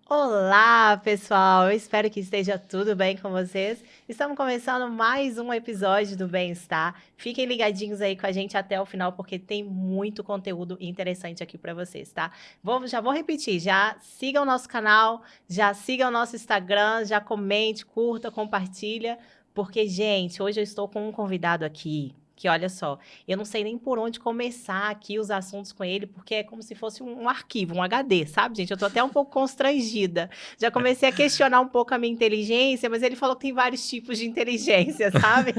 Olá, pessoal! Eu espero que esteja tudo bem com vocês. Estamos começando mais um episódio do Bem-Estar. Fiquem ligadinhos aí com a gente até o final, porque tem muito conteúdo interessante aqui para vocês, tá? Já vou repetir, já sigam o nosso canal, já sigam o nosso Instagram, já comente, curta, compartilha, porque, gente, hoje eu estou com um convidado aqui que, olha só, eu não sei nem por onde começar aqui os assuntos com ele, porque é como se fosse um arquivo, um HD, sabe, gente? Eu tô até um pouco constrangida. Já comecei a questionar um pouco a minha inteligência, mas ele falou que tem vários tipos de inteligência, sabe?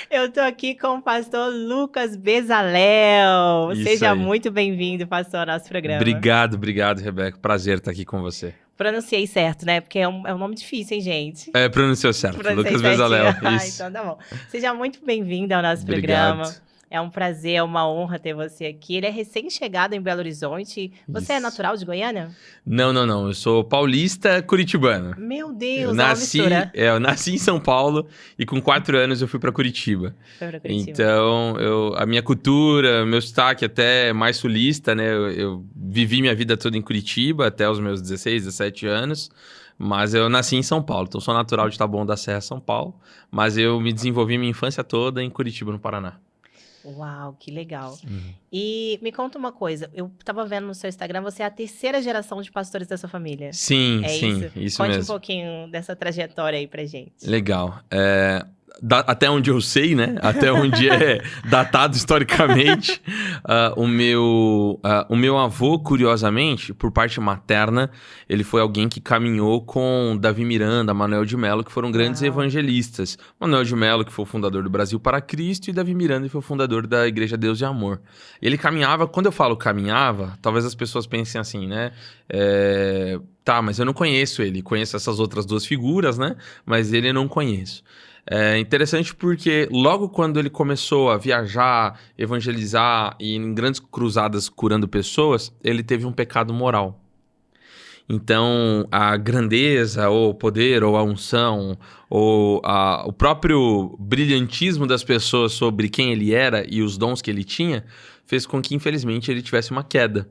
Eu tô aqui com o pastor Lucas Bezalel. Isso Seja aí. muito bem-vindo, pastor, ao nosso programa. Obrigado, Rebeca. Prazer estar aqui com você. Pronunciei certo, né? Porque é um nome difícil, hein, gente? É, pronunciou certo. Pronunciei Lucas certinho. Bezalel, Ah, isso. então tá bom. Seja muito bem-vindo ao nosso Obrigado. programa. É um prazer, é uma honra ter você aqui. Ele é recém-chegado em Belo Horizonte. Você é Isso. natural de Goiânia? Não. Eu sou paulista curitibano. Meu Eu Deus, é uma nasci, mistura. é, eu nasci em São Paulo e com 4 anos eu fui para Curitiba. Foi pra Curitiba. Então, a minha cultura, meu sotaque até é mais sulista, né? Eu vivi minha vida toda em Curitiba até os meus 16, 17 anos. Mas eu nasci em São Paulo, então sou natural de Taboão da Serra, São Paulo. Mas eu me desenvolvi minha infância toda em Curitiba, no Paraná. Uau, que legal. Uhum. E me conta uma coisa, eu estava vendo no seu Instagram, você é a terceira geração de pastores da sua família. Sim, É isso? isso Conte um mesmo. pouquinho dessa trajetória aí pra gente. Legal. Até onde eu sei, né? Até onde é datado historicamente, o meu avô, curiosamente, por parte materna, ele foi alguém que caminhou com Davi Miranda, Manuel de Mello, que foram grandes Uau. evangelistas. Manuel de Mello, que foi o fundador do Brasil para Cristo, e Davi Miranda, que foi o fundador da Igreja Deus de Amor. Ele caminhava, quando eu falo caminhava, talvez as pessoas pensem assim, né? Tá, mas eu não conheço ele. Conheço essas outras duas figuras, né? Mas ele eu não conheço. É interessante porque logo quando ele começou a viajar, evangelizar e em grandes cruzadas curando pessoas, ele teve um pecado moral. Então, a grandeza, ou o poder, ou a unção, ou o próprio brilhantismo das pessoas sobre quem ele era e os dons que ele tinha, fez com que, infelizmente, ele tivesse uma queda.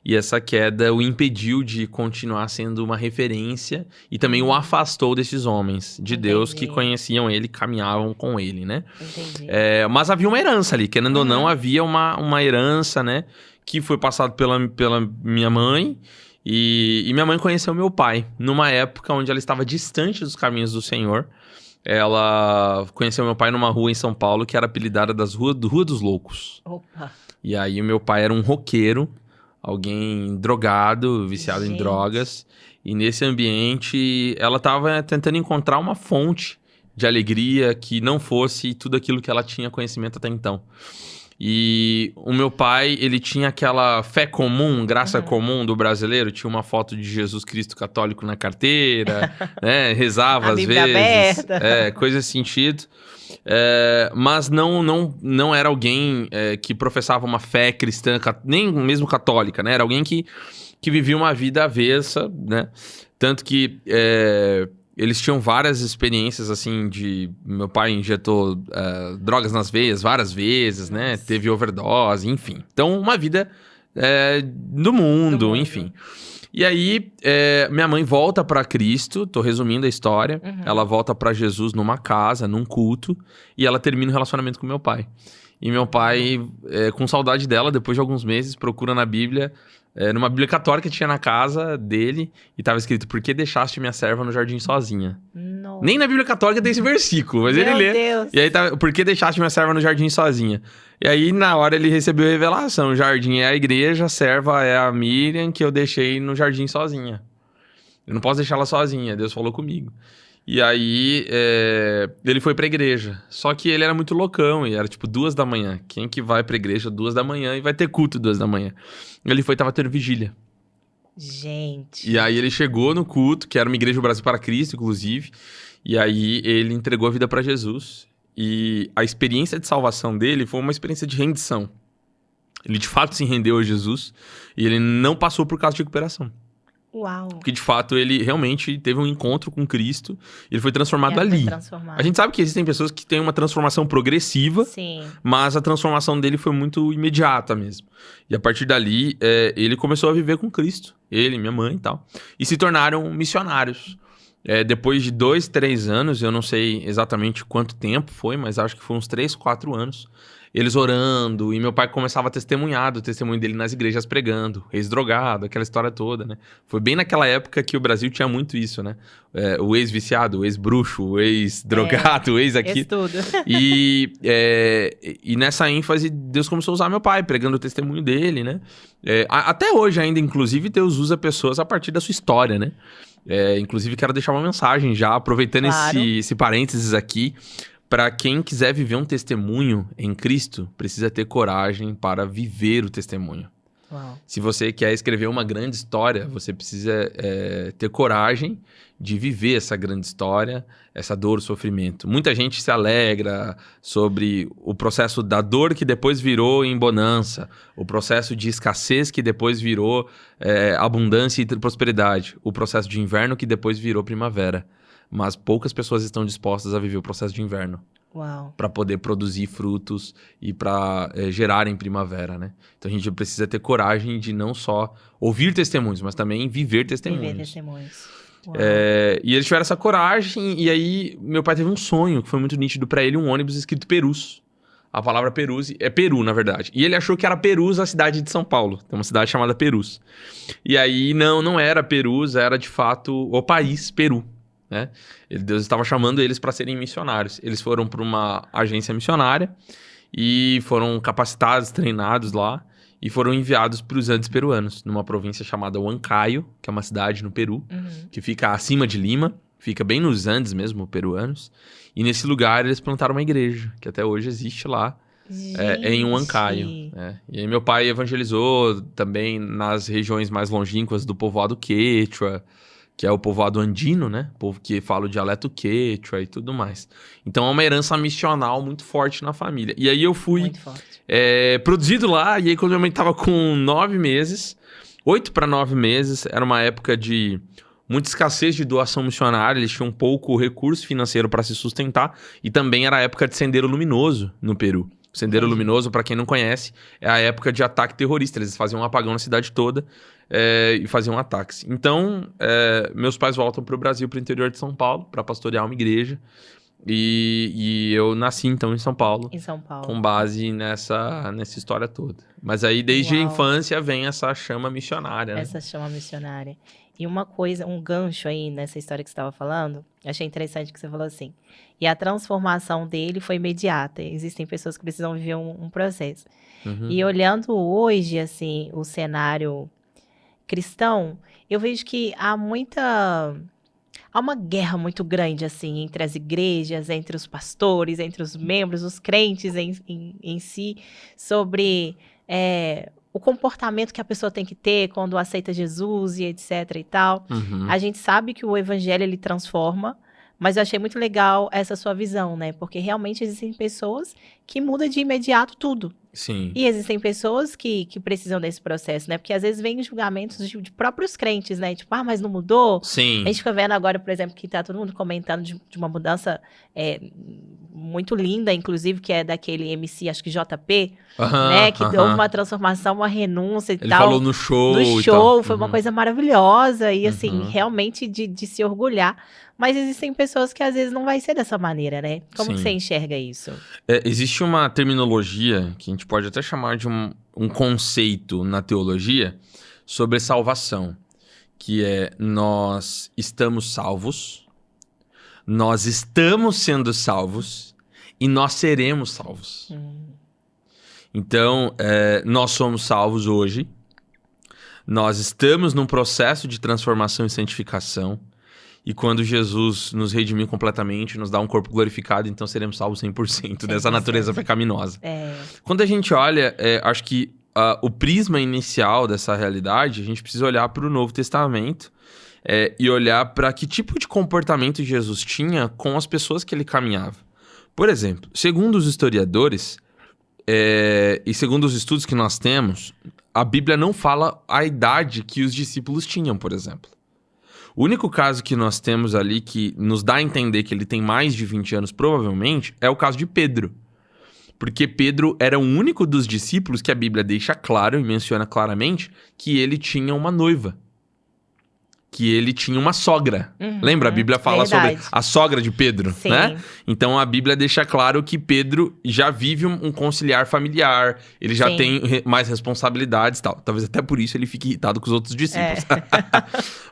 E essa queda o impediu de continuar sendo uma referência e também o afastou desses homens de Deus que Entendi. conheciam ele, caminhavam com ele, né? Entendi. Mas havia uma herança ali, querendo ou não, Uhum. havia uma herança, né? Que foi passado pela minha mãe. E minha mãe conheceu meu pai numa época onde ela estava distante dos caminhos do Senhor. Ela conheceu meu pai numa rua em São Paulo que era apelidada Rua dos Loucos. Opa. E aí o meu pai era um roqueiro, alguém drogado, viciado em Gente. drogas. E nesse ambiente ela estava tentando encontrar uma fonte de alegria que não fosse tudo aquilo que ela tinha conhecimento até então. E o meu pai, ele tinha aquela fé comum, graça Uhum. comum do brasileiro, tinha uma foto de Jesus Cristo católico na carteira, né? Rezava A às Bíblia vezes, aberta. coisa nesse sentido. Mas não era alguém que professava uma fé cristã, nem mesmo católica, né? Era alguém que vivia uma vida avessa, né? Tanto que eles tinham várias experiências, assim, de... Meu pai injetou drogas nas veias várias vezes, né? Nossa. Teve overdose, enfim. Então, uma vida do mundo, enfim. E aí, minha mãe volta pra Cristo, tô resumindo a história. Uhum. Ela volta pra Jesus numa casa, num culto, e ela termina o relacionamento com meu pai. E meu pai, com saudade dela, depois de alguns meses, procura na Bíblia, numa Bíblia católica que tinha na casa dele, e tava escrito: "Por que deixaste minha serva no jardim sozinha?" Nossa. Nem na Bíblia católica tem esse versículo, mas ele Meu lê. Deus. E aí tá: "Por que deixaste minha serva no jardim sozinha?" E aí, na hora, ele recebeu a revelação: o jardim é a igreja, a serva é a Miriam, que eu deixei no jardim sozinha. Eu não posso deixar ela sozinha, Deus falou comigo. E aí, ele foi pra igreja. Só que ele era muito loucão, e era tipo 2 da manhã. Quem que vai pra igreja 2 da manhã e vai ter culto 2 da manhã? Ele foi, tava tendo vigília. Gente. E aí ele chegou no culto, que era uma igreja do Brasil para Cristo, inclusive. E aí ele entregou a vida pra Jesus. E a experiência de salvação dele foi uma experiência de rendição. Ele de fato se rendeu a Jesus. E ele não passou por causa de recuperação. Uau. Porque, de fato, ele realmente teve um encontro com Cristo e ele foi transformado Foi ali. transformado. A gente sabe que existem pessoas que têm uma transformação progressiva, Sim. mas a transformação dele foi muito imediata mesmo. E a partir dali, ele começou a viver com Cristo. Ele, minha mãe e tal. E se tornaram missionários. Depois de 2, 3 anos, eu não sei exatamente quanto tempo foi, mas acho que foi uns 3, 4 anos, eles orando, e meu pai começava a testemunhar do testemunho dele nas igrejas pregando, ex-drogado, aquela história toda, né? Foi bem naquela época que o Brasil tinha muito isso, né? O ex-viciado, o ex-bruxo, o ex-drogado, o ex-aqui. Isso tudo. E nessa ênfase, Deus começou a usar meu pai, pregando o testemunho dele, né? Até hoje ainda, inclusive, Deus usa pessoas a partir da sua história, né? Inclusive, quero deixar uma mensagem já, aproveitando Claro. esse parênteses aqui. Para quem quiser viver um testemunho em Cristo, precisa ter coragem para viver o testemunho. Uau. Se você quer escrever uma grande história, você precisa ter coragem de viver essa grande história, essa dor, o sofrimento. Muita gente se alegra sobre o processo da dor que depois virou em bonança, o processo de escassez que depois virou abundância e prosperidade, o processo de inverno que depois virou primavera. Mas poucas pessoas estão dispostas a viver o processo de inverno. Uau. Para poder produzir frutos e para gerar em primavera, né? Então a gente precisa ter coragem de não só ouvir testemunhos, mas também viver testemunhos. Viver testemunhos. Uau. E eles tiveram essa coragem, e aí meu pai teve um sonho que foi muito nítido para ele, um ônibus escrito Perus. A palavra Perus é Peru, na verdade. E ele achou que era Perus a cidade de São Paulo. Tem uma cidade chamada Perus. E aí não era Perus, era de fato o país Peru. Né? Deus estava chamando eles para serem missionários. Eles foram para uma agência missionária e foram capacitados, treinados lá e foram enviados para os Andes peruanos, numa província chamada Huancayo, que é uma cidade no Peru, que fica acima de Lima, fica bem nos Andes mesmo, peruanos. E nesse lugar eles plantaram uma igreja, que até hoje existe lá, em Huancayo. E aí meu pai evangelizou também nas regiões mais longínquas do povoado Quechua, que é o povoado andino, né? O povo que fala o dialeto quechua e tudo mais. Então é uma herança missional muito forte na família. E aí eu fui produzido lá, e aí quando minha mãe tava com 9 meses, 8 para 9 meses, era uma época de muita escassez de doação missionária, eles tinham pouco recurso financeiro para se sustentar, e também era a época de Sendeiro Luminoso no Peru. O Sendeiro Luminoso, para quem não conhece, é a época de ataque terrorista. Eles faziam um apagão na cidade toda e faziam ataques. Então, meus pais voltam para o Brasil, para o interior de São Paulo, para pastorear uma igreja. E eu nasci, então, em São Paulo. Em São Paulo. Com base nessa história toda. Mas aí, desde a infância, vem essa chama missionária, né? Essa chama missionária. E uma coisa, um gancho aí nessa história que você estava falando, achei interessante que você falou assim, e a transformação dele foi imediata. Existem pessoas que precisam viver um processo. E olhando hoje, assim, o cenário cristão, eu vejo que há uma guerra muito grande, assim, entre as igrejas, entre os pastores, entre os membros, os crentes em si, sobre o comportamento que a pessoa tem que ter quando aceita Jesus e etc e tal. A gente sabe que o evangelho, ele transforma, mas eu achei muito legal essa sua visão, né? Porque realmente existem pessoas que mudam de imediato tudo. Sim. E existem pessoas que precisam desse processo, né? Porque às vezes vem julgamentos de próprios crentes, né? Tipo, mas não mudou? Sim. A gente fica vendo agora, por exemplo, que tá todo mundo comentando de uma mudança muito linda, inclusive, que é daquele MC, acho que JP, né? Que houve uma transformação, uma renúncia e Ele tal. falou no show. No show, foi uma coisa maravilhosa e, assim, realmente de se orgulhar. Mas existem pessoas que às vezes não vai ser dessa maneira, né? Como que você enxerga isso? Existe uma terminologia que a gente pode até chamar de um conceito na teologia sobre salvação, que é nós estamos salvos, nós estamos sendo salvos e nós seremos salvos. Então, nós somos salvos hoje, nós estamos num processo de transformação e santificação, e quando Jesus nos redimir completamente, nos dá um corpo glorificado, então seremos salvos 100% dessa natureza pecaminosa. Quando a gente olha, acho que o prisma inicial dessa realidade, a gente precisa olhar para o Novo Testamento e olhar para que tipo de comportamento Jesus tinha com as pessoas que ele caminhava. Por exemplo, segundo os historiadores e segundo os estudos que nós temos, a Bíblia não fala a idade que os discípulos tinham, por exemplo. O único caso que nós temos ali que nos dá a entender que ele tem mais de 20 anos, provavelmente, é o caso de Pedro. Porque Pedro era o único dos discípulos que a Bíblia deixa claro e menciona claramente que ele tinha uma noiva. Que ele tinha uma sogra. Lembra? A Bíblia fala sobre a sogra de Pedro, Sim. né? Então a Bíblia deixa claro que Pedro já vive um conciliar familiar, ele já Sim. tem mais responsabilidades e tal. Talvez até por isso ele fique irritado com os outros discípulos.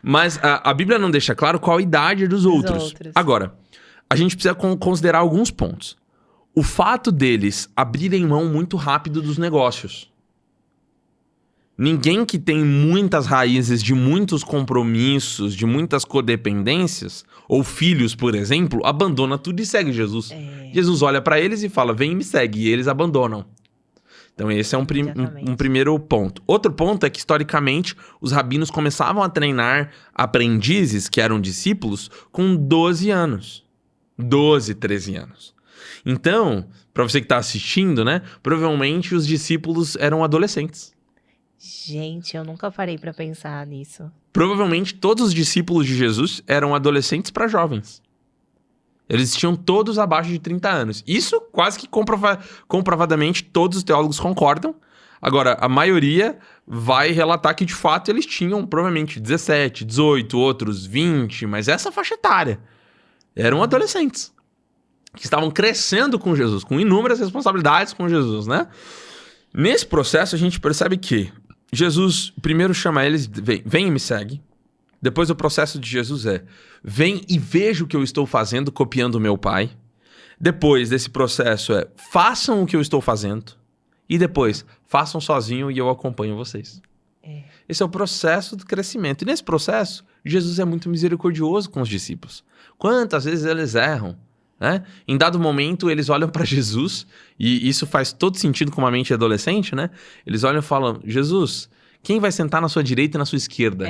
Mas a Bíblia não deixa claro qual a idade dos outros. Agora, a gente precisa considerar alguns pontos. O fato deles abrirem mão muito rápido dos negócios. Ninguém que tem muitas raízes de muitos compromissos, de muitas codependências, ou filhos, por exemplo, abandona tudo e segue Jesus. Jesus olha para eles e fala, vem e me segue, e eles abandonam. Então esse é um primeiro ponto. Outro ponto é que, historicamente, os rabinos começavam a treinar aprendizes, que eram discípulos, com 12 anos. 12, 13 anos. Então, para você que está assistindo, né, provavelmente os discípulos eram adolescentes. Gente, eu nunca parei pra pensar nisso. Provavelmente todos os discípulos de Jesus eram adolescentes para jovens. Eles tinham todos abaixo de 30 anos. Isso quase que comprovadamente todos os teólogos concordam. Agora, a maioria vai relatar que de fato eles tinham provavelmente 17, 18, outros 20, mas essa faixa etária. Eram adolescentes que estavam crescendo com Jesus, com inúmeras responsabilidades com Jesus, né? Nesse processo a gente percebe que Jesus primeiro chama eles, vem e me segue. Depois o processo de Jesus é, vem e veja o que eu estou fazendo, copiando o meu pai. Depois desse processo é, façam o que eu estou fazendo. E depois, façam sozinho e eu acompanho vocês. Esse é o processo do crescimento. E nesse processo, Jesus é muito misericordioso com os discípulos. Quantas vezes eles erram? Né? Em dado momento, eles olham para Jesus, e isso faz todo sentido com uma mente adolescente, né? Eles olham e falam, Jesus, quem vai sentar na sua direita e na sua esquerda?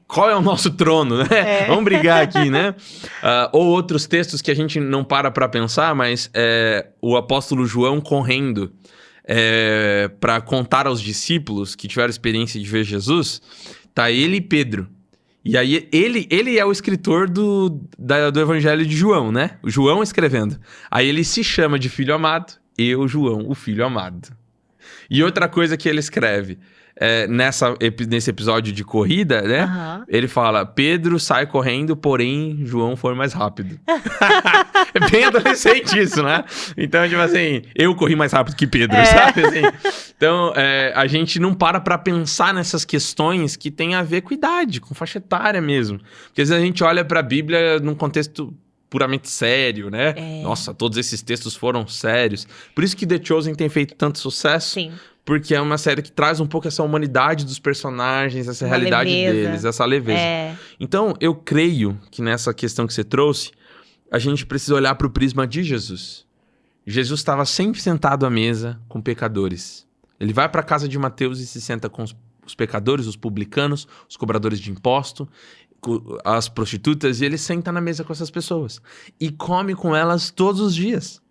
Qual é o nosso trono, né? Vamos brigar aqui, né? Ou outros textos que a gente não para pensar, mas o apóstolo João correndo para contar aos discípulos que tiveram experiência de ver Jesus, tá ele e Pedro. E aí, ele é o escritor do Evangelho de João, né? O João escrevendo. Aí ele se chama de filho amado, eu, João, o filho amado. E outra coisa que ele escreve, nesse episódio de corrida, né? Ele fala, Pedro sai correndo, porém, João foi mais rápido. É bem adolescente isso, né? Então, tipo assim, eu corri mais rápido que Pedro, sabe? Assim, então, a gente não para pensar nessas questões que tem a ver com idade, com faixa etária mesmo. Porque às vezes a gente olha para a Bíblia num contexto puramente sério, né? Nossa, todos esses textos foram sérios. Por isso que The Chosen tem feito tanto sucesso. Sim. Porque é uma série que traz um pouco essa humanidade dos personagens, essa realidade deles, essa leveza. Então, eu creio que nessa questão que você trouxe, a gente precisa olhar para o prisma de Jesus. Jesus estava sempre sentado à mesa com pecadores. Ele vai para a casa de Mateus e se senta com os pecadores, os publicanos, os cobradores de imposto, as prostitutas, e ele senta na mesa com essas pessoas. E come com elas todos os dias.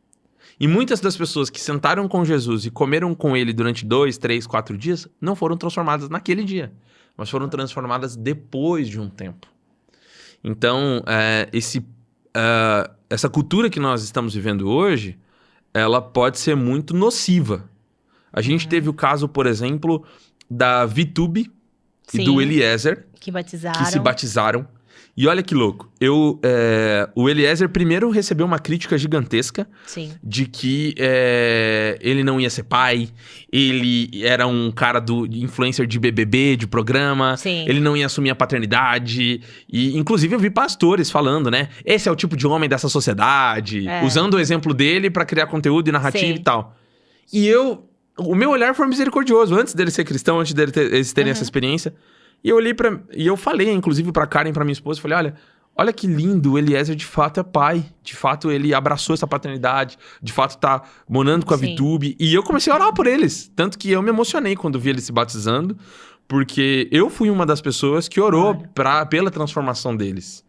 E muitas das pessoas que sentaram com Jesus e comeram com ele durante 2, 3, 4 dias, não foram transformadas naquele dia, mas foram transformadas depois de um tempo. Então, essa cultura que nós estamos vivendo hoje, ela pode ser muito nociva. A gente teve o caso, por exemplo, da VTube e do Eliezer, que se batizaram. E olha que louco, o Eliezer primeiro recebeu uma crítica gigantesca de que ele não ia ser pai, ele era um cara do influencer de BBB, de programa, ele não ia assumir a paternidade, e inclusive eu vi pastores falando, né, esse é o tipo de homem dessa sociedade, usando o exemplo dele para criar conteúdo e narrativa e tal. E o meu olhar foi misericordioso, antes dele ser cristão, antes deles terem essa experiência. E eu olhei e eu falei, inclusive, pra Karen, pra minha esposa, falei, olha que lindo, o Eliezer de fato é pai. De fato, ele abraçou essa paternidade, de fato tá morando com a VTube. E eu comecei a orar por eles. Tanto que eu me emocionei quando vi eles se batizando, porque eu fui uma das pessoas que orou pela transformação deles.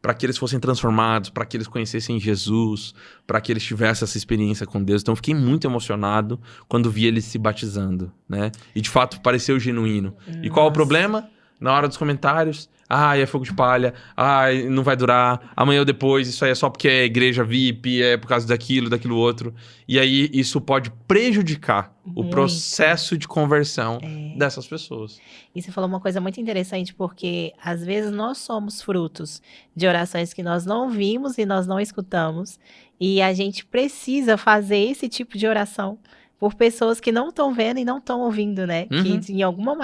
para que eles fossem transformados, para que eles conhecessem Jesus, para que eles tivessem essa experiência com Deus. Então eu fiquei muito emocionado quando vi eles se batizando, né? E de fato pareceu genuíno. E qual o Nossa. problema? Na hora dos comentários, é fogo de palha, não vai durar, amanhã ou depois, isso aí é só porque é igreja VIP, é por causa daquilo outro. E aí isso pode prejudicar o Muito. processo de conversão dessas pessoas. E você falou uma coisa muito interessante, porque às vezes nós somos frutos de orações que nós não vimos e nós não escutamos, e a gente precisa fazer esse tipo de oração por pessoas que não estão vendo e não estão ouvindo, né? Que de alguma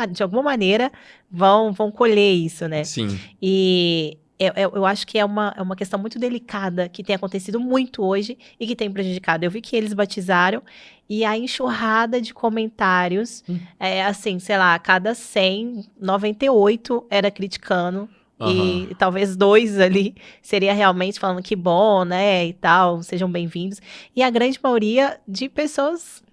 maneira vão colher isso, né? Sim. E eu acho que é uma questão muito delicada que tem acontecido muito hoje e que tem prejudicado. Eu vi que eles batizaram e a enxurrada de comentários, assim, sei lá, a cada 100, 98 era criticando. E talvez 2 ali seria realmente falando que bom, né, e tal, sejam bem-vindos. E a grande maioria de pessoas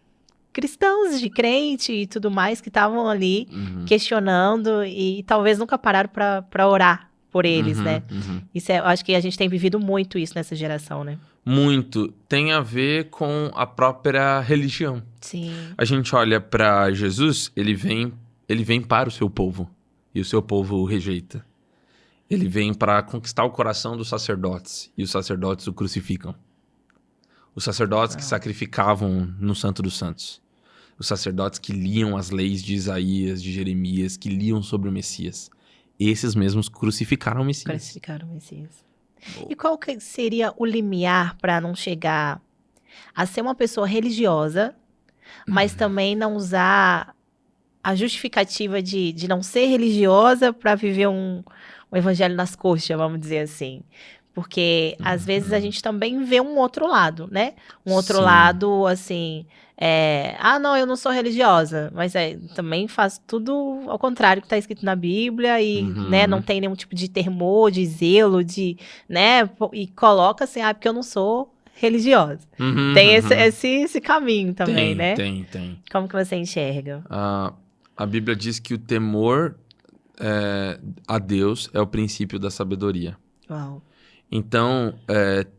cristãos, de crente e tudo mais, que estavam ali questionando e talvez nunca pararam para orar por eles, né? Isso eu acho que a gente tem vivido muito isso nessa geração, né? Muito. Tem a ver com a própria religião. Sim. A gente olha para Jesus, ele vem para o seu povo. E o seu povo o rejeita. Ele vem para conquistar o coração dos sacerdotes. E os sacerdotes o crucificam. Os sacerdotes que sacrificavam no Santo dos Santos. Os sacerdotes que liam as leis de Isaías, de Jeremias, que liam sobre o Messias. Esses mesmos crucificaram o Messias. Crucificaram o Messias. E qual que seria o limiar para não chegar a ser uma pessoa religiosa, mas também não usar a justificativa de não ser religiosa para viver um evangelho nas coxas, vamos dizer assim? Porque, às vezes, a gente também vê um outro lado, né? Um outro lado, assim... não, eu não sou religiosa. Mas também faz tudo ao contrário que está escrito na Bíblia. E, né, não tem nenhum tipo de temor, de zelo, né? E coloca assim, porque eu não sou religiosa. Tem esse caminho também, né? Tem. Como que você enxerga? A Bíblia diz que o temor a Deus é o princípio da sabedoria. Uau. Então,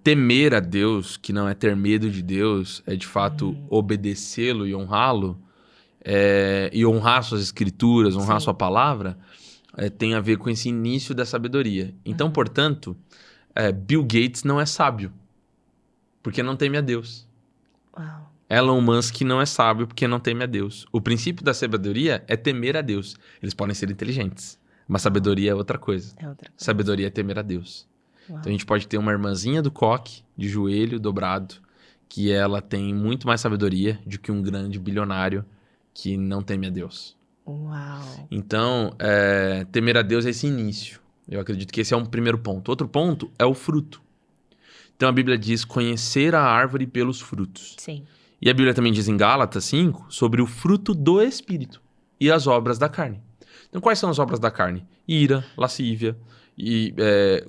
temer a Deus, que não é ter medo de Deus, é de fato obedecê-lo e honrá-lo, e honrar suas escrituras, honrar sua palavra, tem a ver com esse início da sabedoria. Então, portanto, Bill Gates não é sábio, porque não teme a Deus. Uau. Elon Musk não é sábio porque não teme a Deus. O princípio da sabedoria é temer a Deus. Eles podem ser inteligentes, mas sabedoria é outra coisa. Sabedoria é temer a Deus. Uau. Então a gente pode ter uma irmãzinha do coque, de joelho dobrado, que ela tem muito mais sabedoria do que um grande bilionário que não teme a Deus. Uau. Então, temer a Deus é esse início. Eu acredito que esse é um primeiro ponto. Outro ponto é o fruto. Então a Bíblia diz conhecer a árvore pelos frutos. Sim. E a Bíblia também diz em Gálatas 5 sobre o fruto do Espírito e as obras da carne. Então quais são as obras da carne? Ira, lascívia, e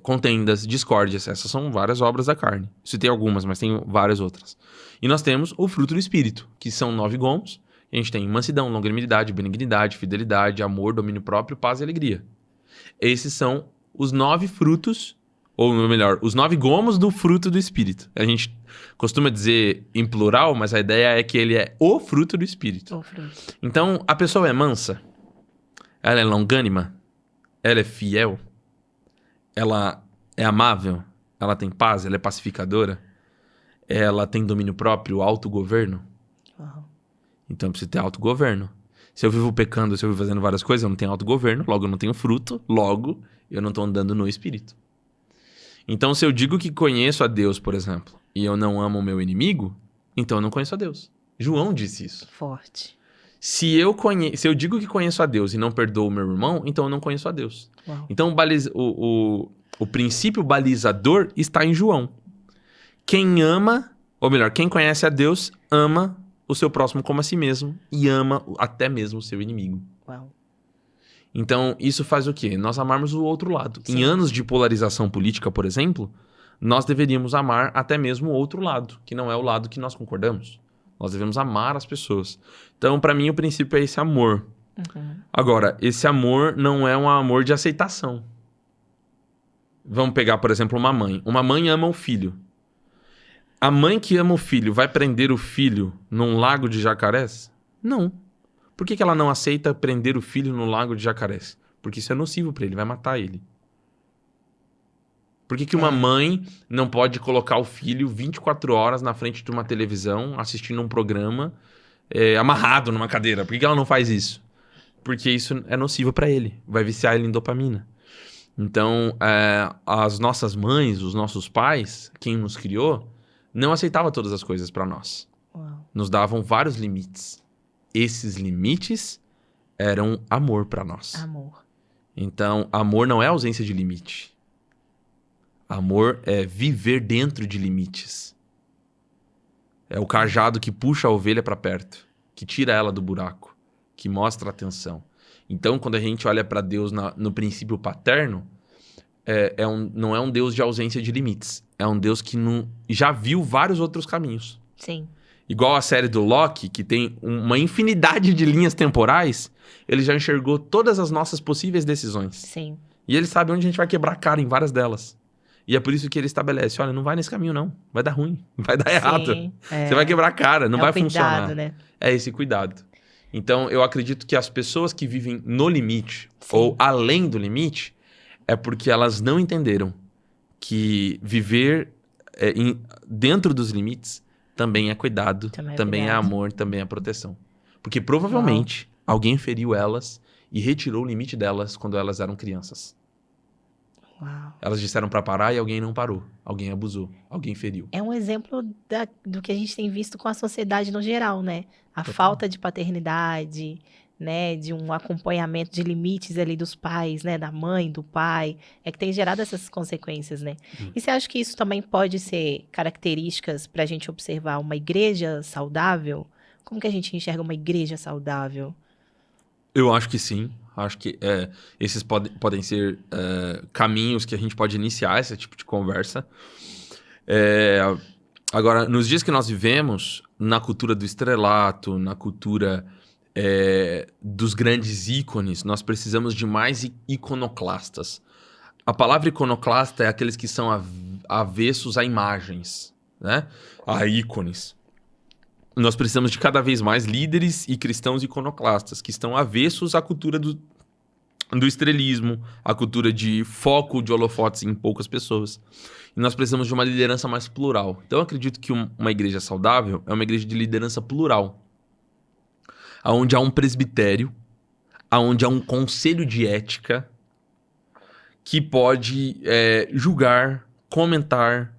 contendas, discórdias. Essas são várias obras da carne. Citei algumas, mas tem várias outras. E nós temos o fruto do Espírito, que são 9 gomos. A gente tem mansidão, longanimidade, benignidade, fidelidade, amor, domínio próprio, paz e alegria. Esses são os 9 frutos, ou melhor, os 9 gomos do fruto do Espírito. A gente costuma dizer em plural, mas a ideia é que ele é o fruto do Espírito. O fruto. Então, a pessoa é mansa, ela é longânima, ela é fiel, ela é amável, ela tem paz, ela é pacificadora, ela tem domínio próprio, autogoverno. Uau. Então eu preciso ter autogoverno. Se eu vivo pecando, se eu vivo fazendo várias coisas, eu não tenho autogoverno, logo eu não tenho fruto, logo eu não estou andando no Espírito. Então se eu digo que conheço a Deus, por exemplo, e eu não amo o meu inimigo, então eu não conheço a Deus. João disse isso. Forte. Se eu digo que conheço a Deus e não perdoo o meu irmão, então eu não conheço a Deus. Uau. Então o princípio balizador está em João. Quem ama, ou melhor, quem conhece a Deus, ama o seu próximo como a si mesmo e ama até mesmo o seu inimigo. Uau. Então, isso faz o quê? Nós amarmos o outro lado. Sim. Em anos de polarização política, por exemplo, nós deveríamos amar até mesmo o outro lado, que não é o lado que nós concordamos. Nós devemos amar as pessoas. Então, para mim, o princípio é esse amor. Agora, esse amor não é um amor de aceitação. Vamos pegar, por exemplo, uma mãe. Uma mãe ama o filho. A mãe que ama o filho vai prender o filho num lago de jacarés? Não. Por que ela não aceita prender o filho no lago de jacarés? Porque isso é nocivo para ele, vai matar ele. Por que uma mãe não pode colocar o filho 24 horas na frente de uma televisão, assistindo um programa, amarrado numa cadeira? Por que ela não faz isso? Porque isso é nocivo para ele, vai viciar ele em dopamina. Então, as nossas mães, os nossos pais, quem nos criou, não aceitava todas as coisas para nós. Uau. Nos davam vários limites. Esses limites eram amor para nós. Amor. Então, amor não é ausência de limite. Amor é viver dentro de limites. É o cajado que puxa a ovelha para perto, que tira ela do buraco, que mostra atenção. Então, quando a gente olha para Deus no princípio paterno, não é um Deus de ausência de limites. É um Deus que já viu vários outros caminhos. Sim. Igual a série do Loki, que tem uma infinidade de linhas temporais, ele já enxergou todas as nossas possíveis decisões. Sim. E ele sabe onde a gente vai quebrar a cara em várias delas. E é por isso que ele estabelece, olha, não vai nesse caminho não, vai dar ruim, vai dar errado. Você vai quebrar a cara, não vai funcionar. Né? É esse cuidado. Então, eu acredito que as pessoas que vivem no limite, ou além do limite, é porque elas não entenderam que viver dentro dos limites também é cuidado, também é amor, também é proteção. Porque provavelmente alguém feriu elas e retirou o limite delas quando elas eram crianças. Uau. Elas disseram para parar e alguém não parou. Alguém abusou, alguém feriu. É um exemplo do que a gente tem visto com a sociedade no geral, né? A falta de paternidade, né? De um acompanhamento de limites ali dos pais, né? Da mãe, do pai. É que tem gerado essas consequências, né? E você acha que isso também pode ser características para a gente observar uma igreja saudável? Como que a gente enxerga uma igreja saudável? Eu acho que sim. Acho que esses podem ser caminhos que a gente pode iniciar esse tipo de conversa. Agora, nos dias que nós vivemos, na cultura do estrelato, na cultura dos grandes ícones, nós precisamos de mais iconoclastas. A palavra iconoclasta é aqueles que são avessos a imagens, né? A ícones. Nós precisamos de cada vez mais líderes e cristãos iconoclastas, que estão avessos à cultura do estrelismo, à cultura de foco de holofotes em poucas pessoas. E nós precisamos de uma liderança mais plural. Então eu acredito que uma igreja saudável é uma igreja de liderança plural, onde há um presbitério, onde há um conselho de ética que pode julgar, comentar,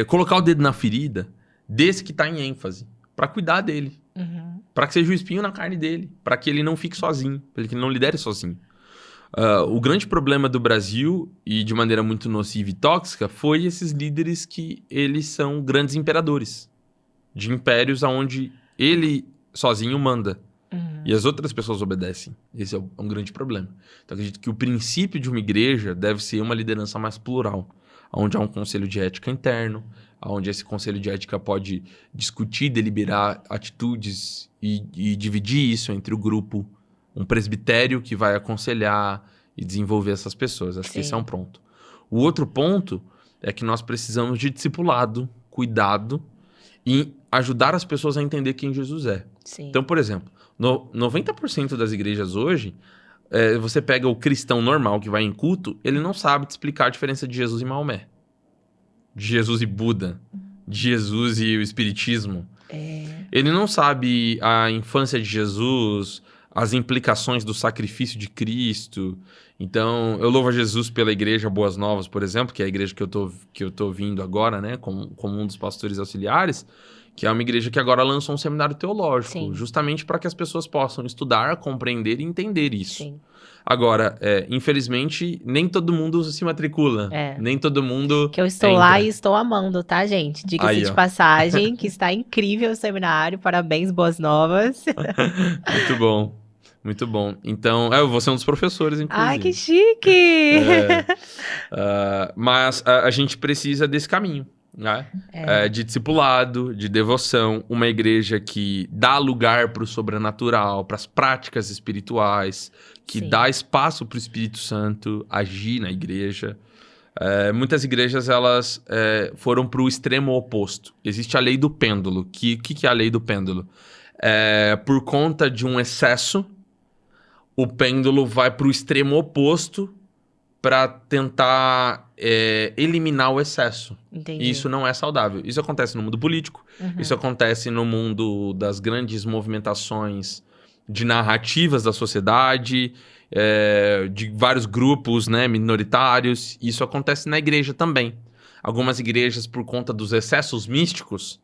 colocar o dedo na ferida desse que está em ênfase, para cuidar dele, para que seja o espinho na carne dele, para que ele não fique sozinho, para que ele não lidere sozinho. O grande problema do Brasil, e de maneira muito nociva e tóxica, foi esses líderes que eles são grandes imperadores, de impérios onde ele sozinho manda. E as outras pessoas obedecem. Esse é um grande problema. Então, acredito que o princípio de uma igreja deve ser uma liderança mais plural, onde há um conselho de ética interno, onde esse conselho de ética pode discutir, deliberar atitudes e dividir isso entre o grupo, um presbitério que vai aconselhar e desenvolver essas pessoas. Acho que esse é um ponto. O outro ponto é que nós precisamos de discipulado, cuidado e ajudar as pessoas a entender quem Jesus é. Sim. Então, por exemplo, 90% das igrejas hoje, você pega o cristão normal que vai em culto, ele não sabe te explicar a diferença de Jesus e Maomé, de Jesus e Buda, de Jesus e o Espiritismo. Ele não sabe a infância de Jesus, as implicações do sacrifício de Cristo. Então, eu louvo a Jesus pela Igreja Boas Novas, por exemplo, que é a igreja que eu tô vindo agora, né, como um dos pastores auxiliares, que é uma igreja que agora lançou um seminário teológico, Sim. justamente para que as pessoas possam estudar, compreender e entender isso. Sim. Agora, infelizmente, nem todo mundo se matricula. Nem todo mundo que eu estou lá e estou amando, tá, gente? Diga-se de passagem, que está incrível o seminário. Parabéns, Boas Novas. Muito bom. Muito bom. Então, eu vou ser um dos professores, inclusive. Ai, que chique! Mas a gente precisa desse caminho, né? De discipulado, de devoção, uma igreja que dá lugar para o sobrenatural, para as práticas espirituais, que dá espaço para o Espírito Santo agir na igreja. Muitas igrejas, elas foram para o extremo oposto. Existe a lei do pêndulo. Que é a lei do pêndulo? Por conta de um excesso, o pêndulo vai para o extremo oposto para tentar eliminar o excesso. Entendi. E isso não é saudável. Isso acontece no mundo político, isso acontece no mundo das grandes movimentações de narrativas da sociedade, de vários grupos, né, minoritários. Isso acontece na igreja também. Algumas igrejas, por conta dos excessos místicos,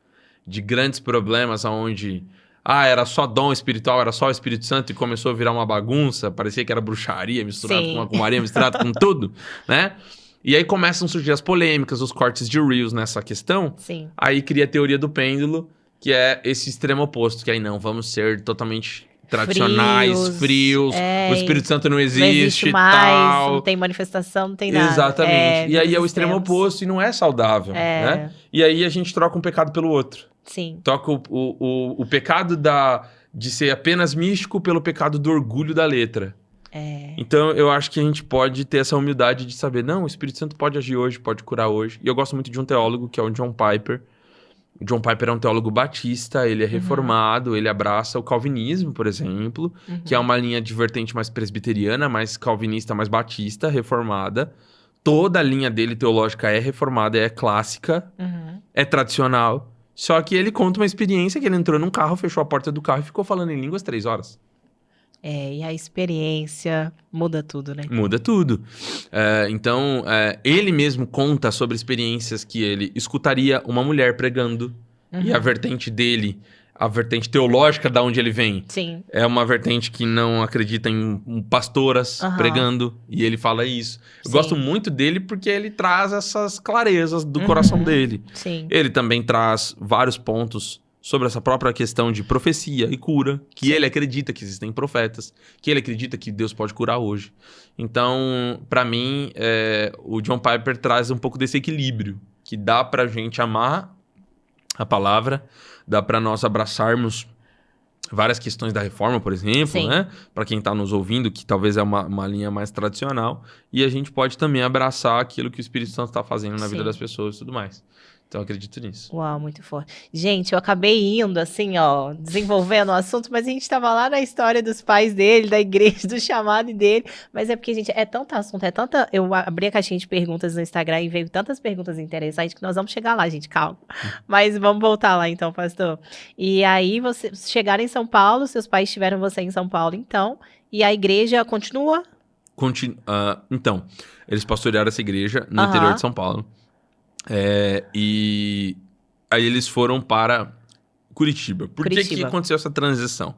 de grandes problemas onde era só dom espiritual, era só o Espírito Santo e começou a virar uma bagunça, parecia que era bruxaria misturado Sim. com macumaria, misturado com tudo, né? E aí começam a surgir as polêmicas, os cortes de Reels nessa questão. Sim. Aí cria a teoria do pêndulo, que é esse extremo oposto, que aí não, vamos ser totalmente tradicionais, frios, o Espírito Santo não existe, mais, tal. não tem manifestação, não tem nada. Exatamente. E aí é o extremo extremos. oposto e não é saudável, né? E aí a gente troca um pecado pelo outro. Sim. Troca o pecado de ser apenas místico pelo pecado do orgulho da letra. Então, eu acho que a gente pode ter essa humildade de saber, não, o Espírito Santo pode agir hoje, pode curar hoje. E eu gosto muito de um teólogo, que é o John Piper. O John Piper é um teólogo batista, ele é reformado, ele abraça o calvinismo, por exemplo, que é uma linha de vertente mais presbiteriana, mais calvinista, mais batista, reformada. Toda a linha dele teológica é reformada, é clássica, é tradicional. Só que ele conta uma experiência que ele entrou num carro, fechou a porta do carro e ficou falando em línguas 3 horas. E a experiência muda tudo, né? Muda tudo. Então, ele mesmo conta sobre experiências que ele escutaria uma mulher pregando. E a vertente dele, a vertente teológica da onde ele vem, Sim. é uma vertente que não acredita em pastoras pregando. E ele fala isso. Eu gosto muito dele porque ele traz essas clarezas do coração dele. Sim. Ele também traz vários pontos sobre essa própria questão de profecia e cura, que ele acredita que existem profetas, que ele acredita que Deus pode curar hoje. Então, para mim, o John Piper traz um pouco desse equilíbrio, que dá pra gente amar a palavra, dá pra nós abraçarmos várias questões da reforma, por exemplo, né? Para quem tá nos ouvindo, que talvez é uma linha mais tradicional, e a gente pode também abraçar aquilo que o Espírito Santo tá fazendo na vida das pessoas e tudo mais. Então, eu acredito nisso. Uau, muito forte. Gente, eu acabei indo, assim, ó, desenvolvendo o assunto, mas a gente tava lá na história dos pais dele, da igreja, do chamado dele, mas é porque, gente, é tanto assunto, é tanta... Eu abri a caixinha de perguntas no Instagram e veio tantas perguntas interessantes que nós vamos chegar lá, gente, calma. Mas vamos voltar lá, então, pastor. E aí, vocês chegaram em São Paulo, seus pais tiveram você em São Paulo, então, e a igreja continua? Então, eles pastorearam essa igreja no interior de São Paulo. E aí eles foram para Curitiba. Por que aconteceu essa transição?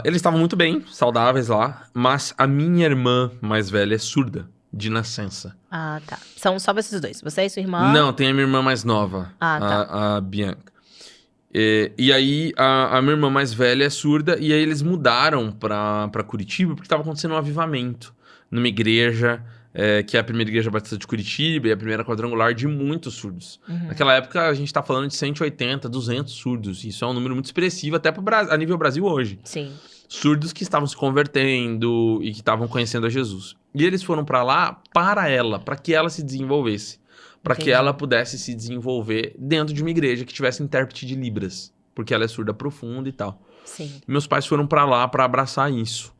Eles estavam muito bem, saudáveis lá, mas a minha irmã mais velha é surda, de nascença. Ah, tá. São só vocês dois? Você e sua irmã? Não, tem a minha irmã mais nova, a Bianca. E aí a minha irmã mais velha é surda, e aí eles mudaram para Curitiba porque estava acontecendo um avivamento numa igreja... que é a primeira igreja batista de Curitiba e a primeira quadrangular de muitos surdos. Naquela época, a gente tá falando de 180, 200 surdos. Isso é um número muito expressivo até a nível Brasil hoje. Sim. Surdos que estavam se convertendo e que estavam conhecendo a Jesus. E eles foram para lá para que ela se desenvolvesse. Para que ela pudesse se desenvolver dentro de uma igreja que tivesse intérprete de Libras. Porque ela é surda profunda e tal. Sim. Meus pais foram para lá para abraçar isso.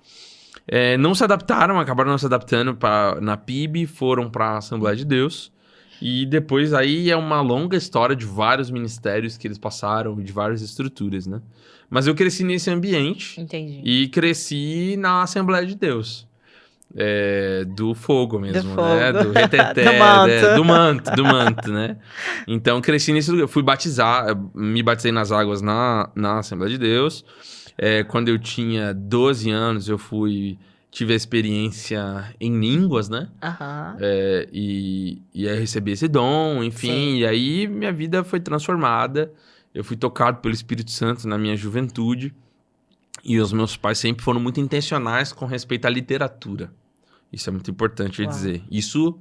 Não se adaptaram, acabaram não se adaptando na PIB, foram para a Assembleia de Deus. E depois aí é uma longa história de vários ministérios que eles passaram, de várias estruturas, né? Mas eu cresci nesse ambiente. Entendi. E cresci na Assembleia de Deus. Do fogo mesmo, né? Do reteté, do manto, né? Então cresci nesse lugar. Fui batizar, me batizei nas águas na Assembleia de Deus. Quando eu tinha 12 anos, eu tive a experiência em línguas, né? E aí eu recebi esse dom, enfim. Sim. E aí minha vida foi transformada. Eu fui tocado pelo Espírito Santo na minha juventude. E os meus pais sempre foram muito intencionais com respeito à literatura. Isso é muito importante dizer. Isso,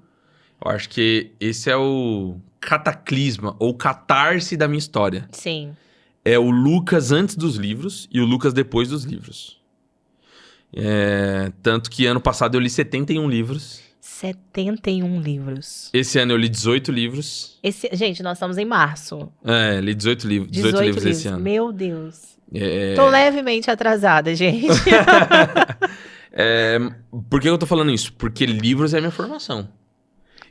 eu acho que esse é o cataclisma ou catarse da minha história. Sim. É o Lucas antes dos livros e o Lucas depois dos livros. Tanto que ano passado eu li 71 livros. 71 livros. Esse ano eu li 18 livros. Gente, nós estamos em março. Li 18 livros. 18 livros esse ano. Meu Deus. Tô levemente atrasada, gente. Por que eu tô falando isso? Porque livros é a minha formação.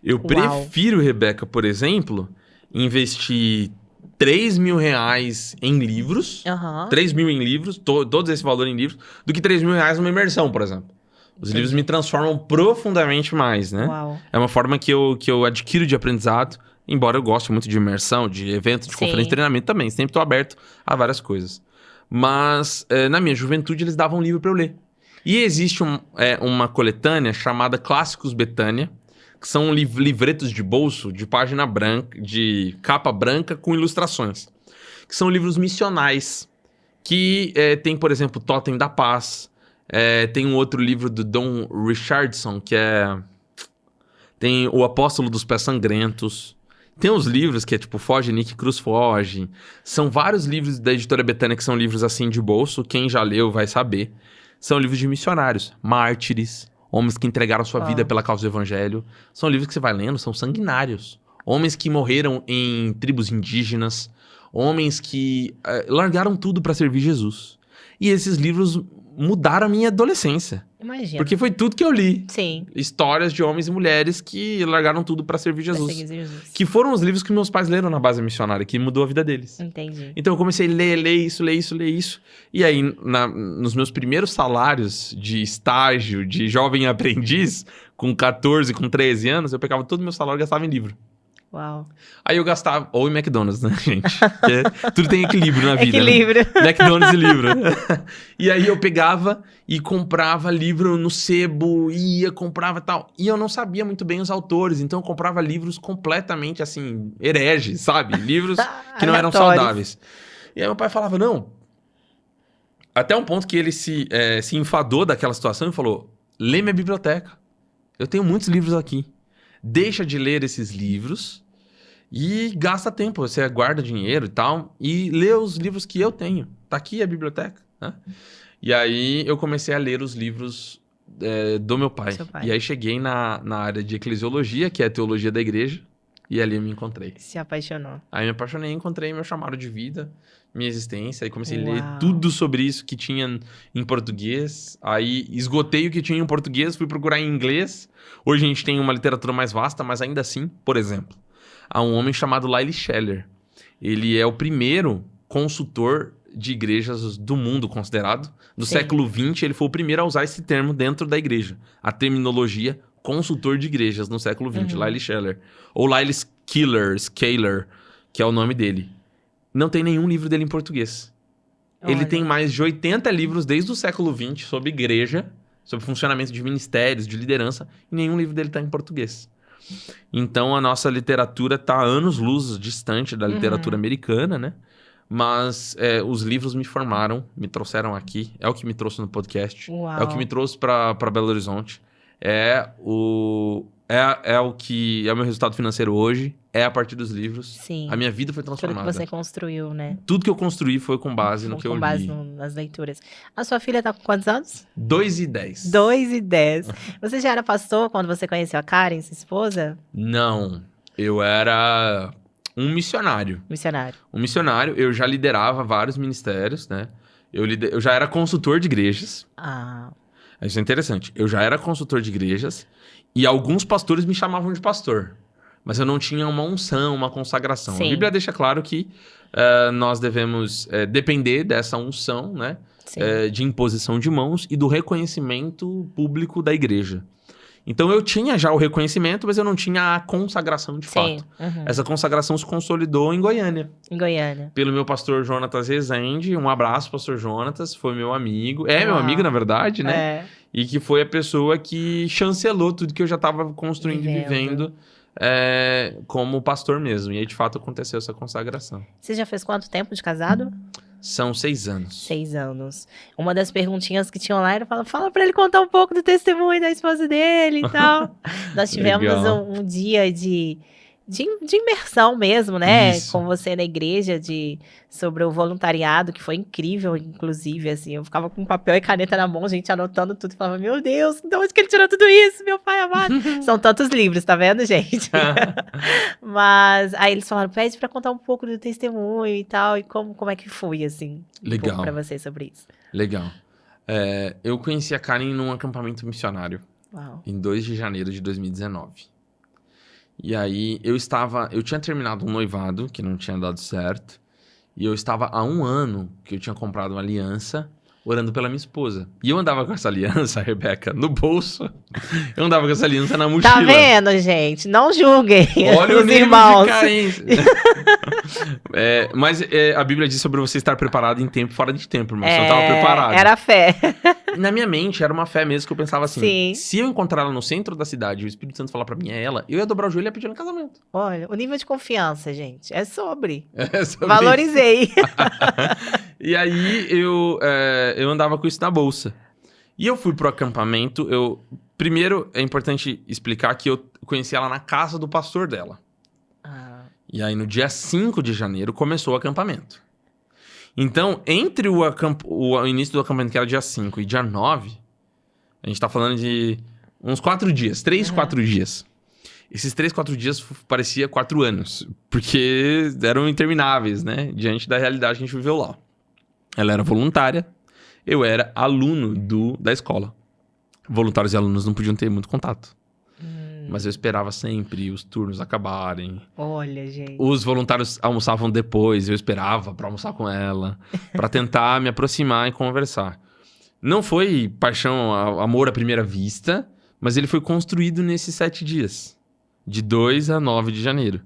Eu prefiro, Rebeca, por exemplo, investir 3 mil reais em livros, 3 mil em livros, todo esse valor em livros, do que 3 mil reais numa imersão, por exemplo. Os livros me transformam profundamente mais, né? Uau. É uma forma que eu adquiro de aprendizado, embora eu goste muito de imersão, de evento, de conferência, de treinamento também. Sempre estou aberto a várias coisas. Mas, na minha juventude, eles davam um livro para eu ler. E existe uma coletânea chamada Clássicos Betânia, que são livretos de bolso, de página branca, de capa branca com ilustrações. Que são livros missionais, que tem, por exemplo, Totem da Paz. Tem um outro livro do Don Richardson, que tem O Apóstolo dos Pés Sangrentos. Tem uns livros que é tipo Foge, Nick Cruz Foge. São vários livros da editora Betânia que são livros assim de bolso. Quem já leu vai saber. São livros de missionários, mártires, homens que entregaram sua vida pela causa do evangelho. São livros que você vai lendo, são sanguinários. Homens que morreram em tribos indígenas. Homens que largaram tudo para servir Jesus. E esses livros mudaram a minha adolescência. Imagina. Porque foi tudo que eu li. Sim. Histórias de homens e mulheres que largaram tudo para servir Jesus. Pra seguir Jesus. Que foram os livros que meus pais leram na base missionária, que mudou a vida deles. Entendi. Então eu comecei a ler isso. E aí, nos meus primeiros salários de estágio, de jovem aprendiz, com 14, com 13 anos, eu pegava todo o meu salário e gastava em livro. Uau. Aí eu gastava... Ou em McDonald's, né, gente? Porque tudo tem equilíbrio na vida. Equilíbrio. Né? McDonald's e livro. E aí eu pegava e comprava livro no sebo, comprava tal. E eu não sabia muito bem os autores, então eu comprava livros completamente, assim, hereges, sabe? Livros que não eram saudáveis. E aí meu pai falava, não... Até um ponto que ele se enfadou daquela situação e falou, lê minha biblioteca. Eu tenho muitos livros aqui. Deixa de ler esses livros e gasta tempo. Você guarda dinheiro e tal e lê os livros que eu tenho. Tá aqui a biblioteca, né? E aí eu comecei a ler os livros do meu pai. Seu pai. E aí cheguei na área de eclesiologia, que é a teologia da igreja, e ali eu me encontrei. Se apaixonou. Aí me apaixonei, encontrei meu chamado de vida, minha existência, aí comecei Uau. a ler tudo sobre isso que tinha em português, aí esgotei o que tinha em português, fui procurar em inglês. Hoje a gente tem uma literatura mais vasta, mas ainda assim, por exemplo, há um homem chamado Lyle Scheller. Ele é o primeiro consultor de igrejas do mundo considerado. Do século XX, ele foi o primeiro a usar esse termo dentro da igreja. A terminologia consultor de igrejas no século XX, Lyle Scheller. Ou Lyle Scaler, que é o nome dele. Não tem nenhum livro dele em português. Olha. Ele tem mais de 80 livros desde o século XX sobre igreja, sobre funcionamento de ministérios, de liderança, e nenhum livro dele está em português. Então a nossa literatura está anos-luz distante da literatura americana, né? Mas os livros me formaram, me trouxeram aqui, é o que me trouxe no podcast, Uau. é o que me trouxe para Belo Horizonte, é o que é o meu resultado financeiro hoje, é a partir dos livros. Sim. A minha vida foi Tudo transformada. que você construiu, né? Tudo que eu construí foi com base no que eu li. Com base nas leituras. A sua filha tá com quantos anos? 2 e 10. 2 e 10. Você já era pastor quando você conheceu a Karen, sua esposa? Não, eu era um missionário. Missionário. Um missionário, eu já liderava vários ministérios, né? Eu já era consultor de igrejas. Ah, Isso é interessante. Eu já era consultor de igrejas e alguns pastores me chamavam de pastor. Mas eu não tinha uma unção, uma consagração. Sim. A Bíblia deixa claro que nós devemos depender dessa unção, né? sim. De imposição de mãos e do reconhecimento público da igreja. Então eu tinha já o reconhecimento, mas eu não tinha a consagração de Sim. fato. Uhum. Essa consagração se consolidou em Goiânia. Em Goiânia. Pelo meu pastor Jonatas Rezende. Um abraço, pastor Jonatas. Foi meu amigo. Meu Uau. amigo, na verdade, né? É. E que foi a pessoa que chancelou tudo que eu já estava construindo e vivendo como pastor mesmo. E aí, de fato, aconteceu essa consagração. Você já fez quanto tempo de casado? São 6 anos. 6 anos. Uma das perguntinhas que tinham lá era fala pra ele contar um pouco do testemunho da esposa dele e tal. Nós tivemos Legal. um dia de de imersão mesmo, né? Isso. Com você na igreja, sobre o voluntariado, que foi incrível, inclusive, assim. Eu ficava com papel e caneta na mão, gente, anotando tudo. E falava, meu Deus, de onde que ele tirou tudo isso, meu pai amado? São tantos livros, tá vendo, gente? Mas aí eles falaram, pede pra contar um pouco do testemunho e tal. E como é que foi, assim? Um pouco pra Legal, você sobre isso. legal. Eu conheci a Karen num acampamento missionário, Uau. em 2 de janeiro de 2019. E aí, eu tinha terminado um noivado, que não tinha dado certo, e eu estava há 1 ano que eu tinha comprado uma aliança, orando pela minha esposa. E eu andava com essa aliança, Rebeca, no bolso. Eu andava com essa aliança na mochila. Tá vendo, gente? Não julguem Olha o os nível irmãos. de carência. Mas a Bíblia diz sobre você estar preparado em tempo fora de tempo, irmão. Você não estava preparado. Era fé. Na minha mente, era uma fé mesmo que eu pensava assim, Sim. se eu encontrar ela no centro da cidade e o Espírito Santo falar pra mim, é ela, eu ia dobrar o joelho e ia pedir ela em casamento. Olha, o nível de confiança, gente, é sobre. Sobre Valorizei. isso. E aí, eu andava com isso na bolsa. E eu fui pro acampamento, primeiro, é importante explicar que eu conheci ela na casa do pastor dela. E aí, no dia 5 de janeiro, começou o acampamento. Então, entre o início do acampamento, que era dia 5, e dia 9, a gente tá falando de uns 4 dias, 3, 4 dias. Esses 3, 4 dias parecia 4 anos, porque eram intermináveis, né? Diante da realidade que a gente viveu lá. Ela era voluntária, eu era aluno da escola. Voluntários e alunos não podiam ter muito contato. Mas eu esperava sempre os turnos acabarem. Olha, gente. Os voluntários almoçavam depois, eu esperava pra almoçar com ela, pra tentar me aproximar e conversar. Não foi paixão, amor à primeira vista, mas ele foi construído nesses 7 dias, de 2 a 9 de janeiro.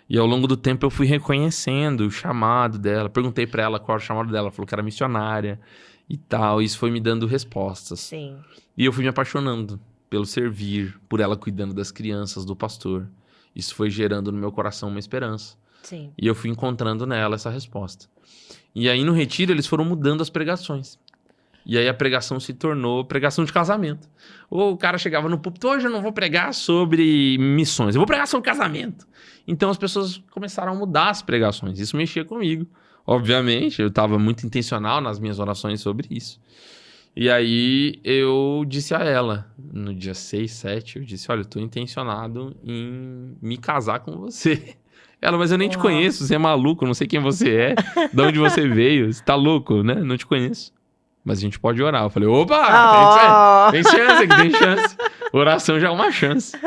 E ao longo do tempo eu fui reconhecendo o chamado dela, perguntei pra ela qual era o chamado dela, ela falou que era missionária e tal, e isso foi me dando respostas. Sim. E eu fui me apaixonando pelo servir, por ela cuidando das crianças, do pastor. Isso foi gerando no meu coração uma esperança. Sim. E eu fui encontrando nela essa resposta. E aí no retiro eles foram mudando as pregações. E aí a pregação se tornou pregação de casamento. Ou o cara chegava no púlpito, hoje eu não vou pregar sobre missões, eu vou pregar sobre casamento. Então as pessoas começaram a mudar as pregações. Isso mexia comigo. Obviamente, eu estava muito intencional nas minhas orações sobre isso. E aí eu disse a ela, no dia 6, 7, eu disse, olha, eu tô intencionado em me casar com você. Ela, mas eu nem te conheço, você é maluco, não sei quem você é, de onde você veio, você tá louco, né? Não te conheço. Mas a gente pode orar. Eu falei, opa, tem chance aqui, tem chance. Oração já é uma chance.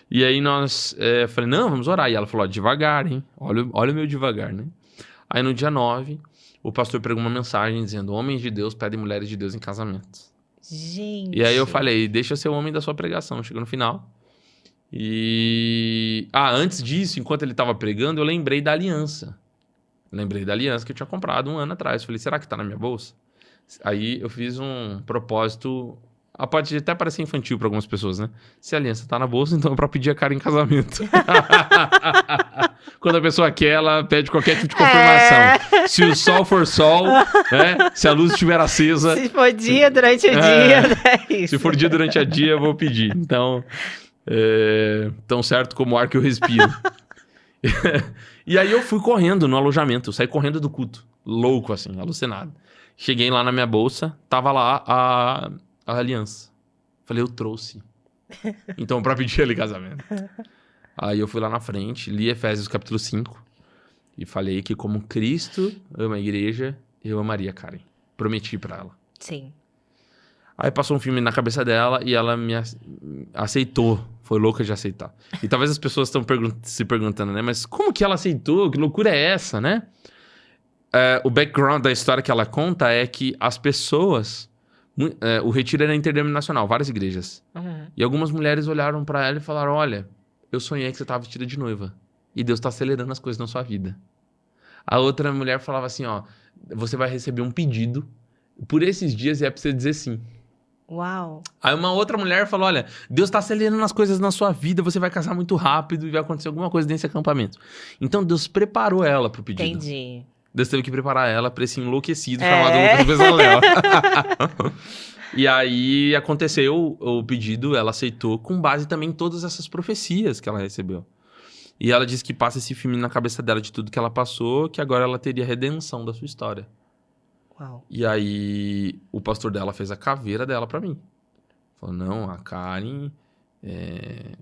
E aí eu falei, não, vamos orar. E ela falou, ó, devagar, hein? Olha o meu devagar, né? Aí no dia 9... o pastor pregou uma mensagem dizendo, homens de Deus pedem mulheres de Deus em casamento. Gente. E aí eu falei, deixa eu ser o homem da sua pregação. Chegou no final. E... antes disso, enquanto ele estava pregando, eu lembrei da aliança. Lembrei da aliança que eu tinha comprado 1 ano atrás. Falei, será que tá na minha bolsa? Aí eu fiz um propósito... pode até parecer infantil para algumas pessoas, né? Se a aliança tá na bolsa, então é pra pedir a cara em casamento. Quando a pessoa quer, ela pede qualquer tipo de confirmação. Se o sol for sol, né? Se a luz estiver acesa... Se for dia durante o dia, né? Isso. Se for dia durante o dia, eu vou pedir. Então, tão certo como o ar que eu respiro. E aí eu fui correndo no alojamento. Eu saí correndo do culto. Louco, assim, alucinado. Cheguei lá na minha bolsa, tava lá a aliança. Falei, eu trouxe. Então, pra pedir ele casamento. Aí eu fui lá na frente, li Efésios capítulo 5 e falei que como Cristo ama a igreja, eu amaria a Karen. Prometi pra ela. Sim. Aí passou um filme na cabeça dela e ela me aceitou. Foi louca de aceitar. E talvez as pessoas estão se perguntando, né? Mas como que ela aceitou? Que loucura é essa, né? O background da história que ela conta é que as pessoas... o retiro era interdenominacional, várias igrejas. E algumas mulheres olharam pra ela e falaram, olha, eu sonhei que você estava vestida de noiva. E Deus está acelerando as coisas na sua vida. A outra mulher falava assim, ó, você vai receber um pedido por esses dias e é pra você dizer sim. Uau. Aí uma outra mulher falou, olha, Deus está acelerando as coisas na sua vida, você vai casar muito rápido e vai acontecer alguma coisa nesse acampamento. Então Deus preparou ela pro pedido. Entendi. Deus teve que preparar ela pra esse enlouquecido chamado Lucas Bezalel. E aí aconteceu o pedido, ela aceitou com base também em todas essas profecias que ela recebeu. E ela disse que passa esse filme na cabeça dela de tudo que ela passou, que agora ela teria redenção da sua história. Uau. E aí, o pastor dela fez a caveira dela pra mim. Falou, não, a Karen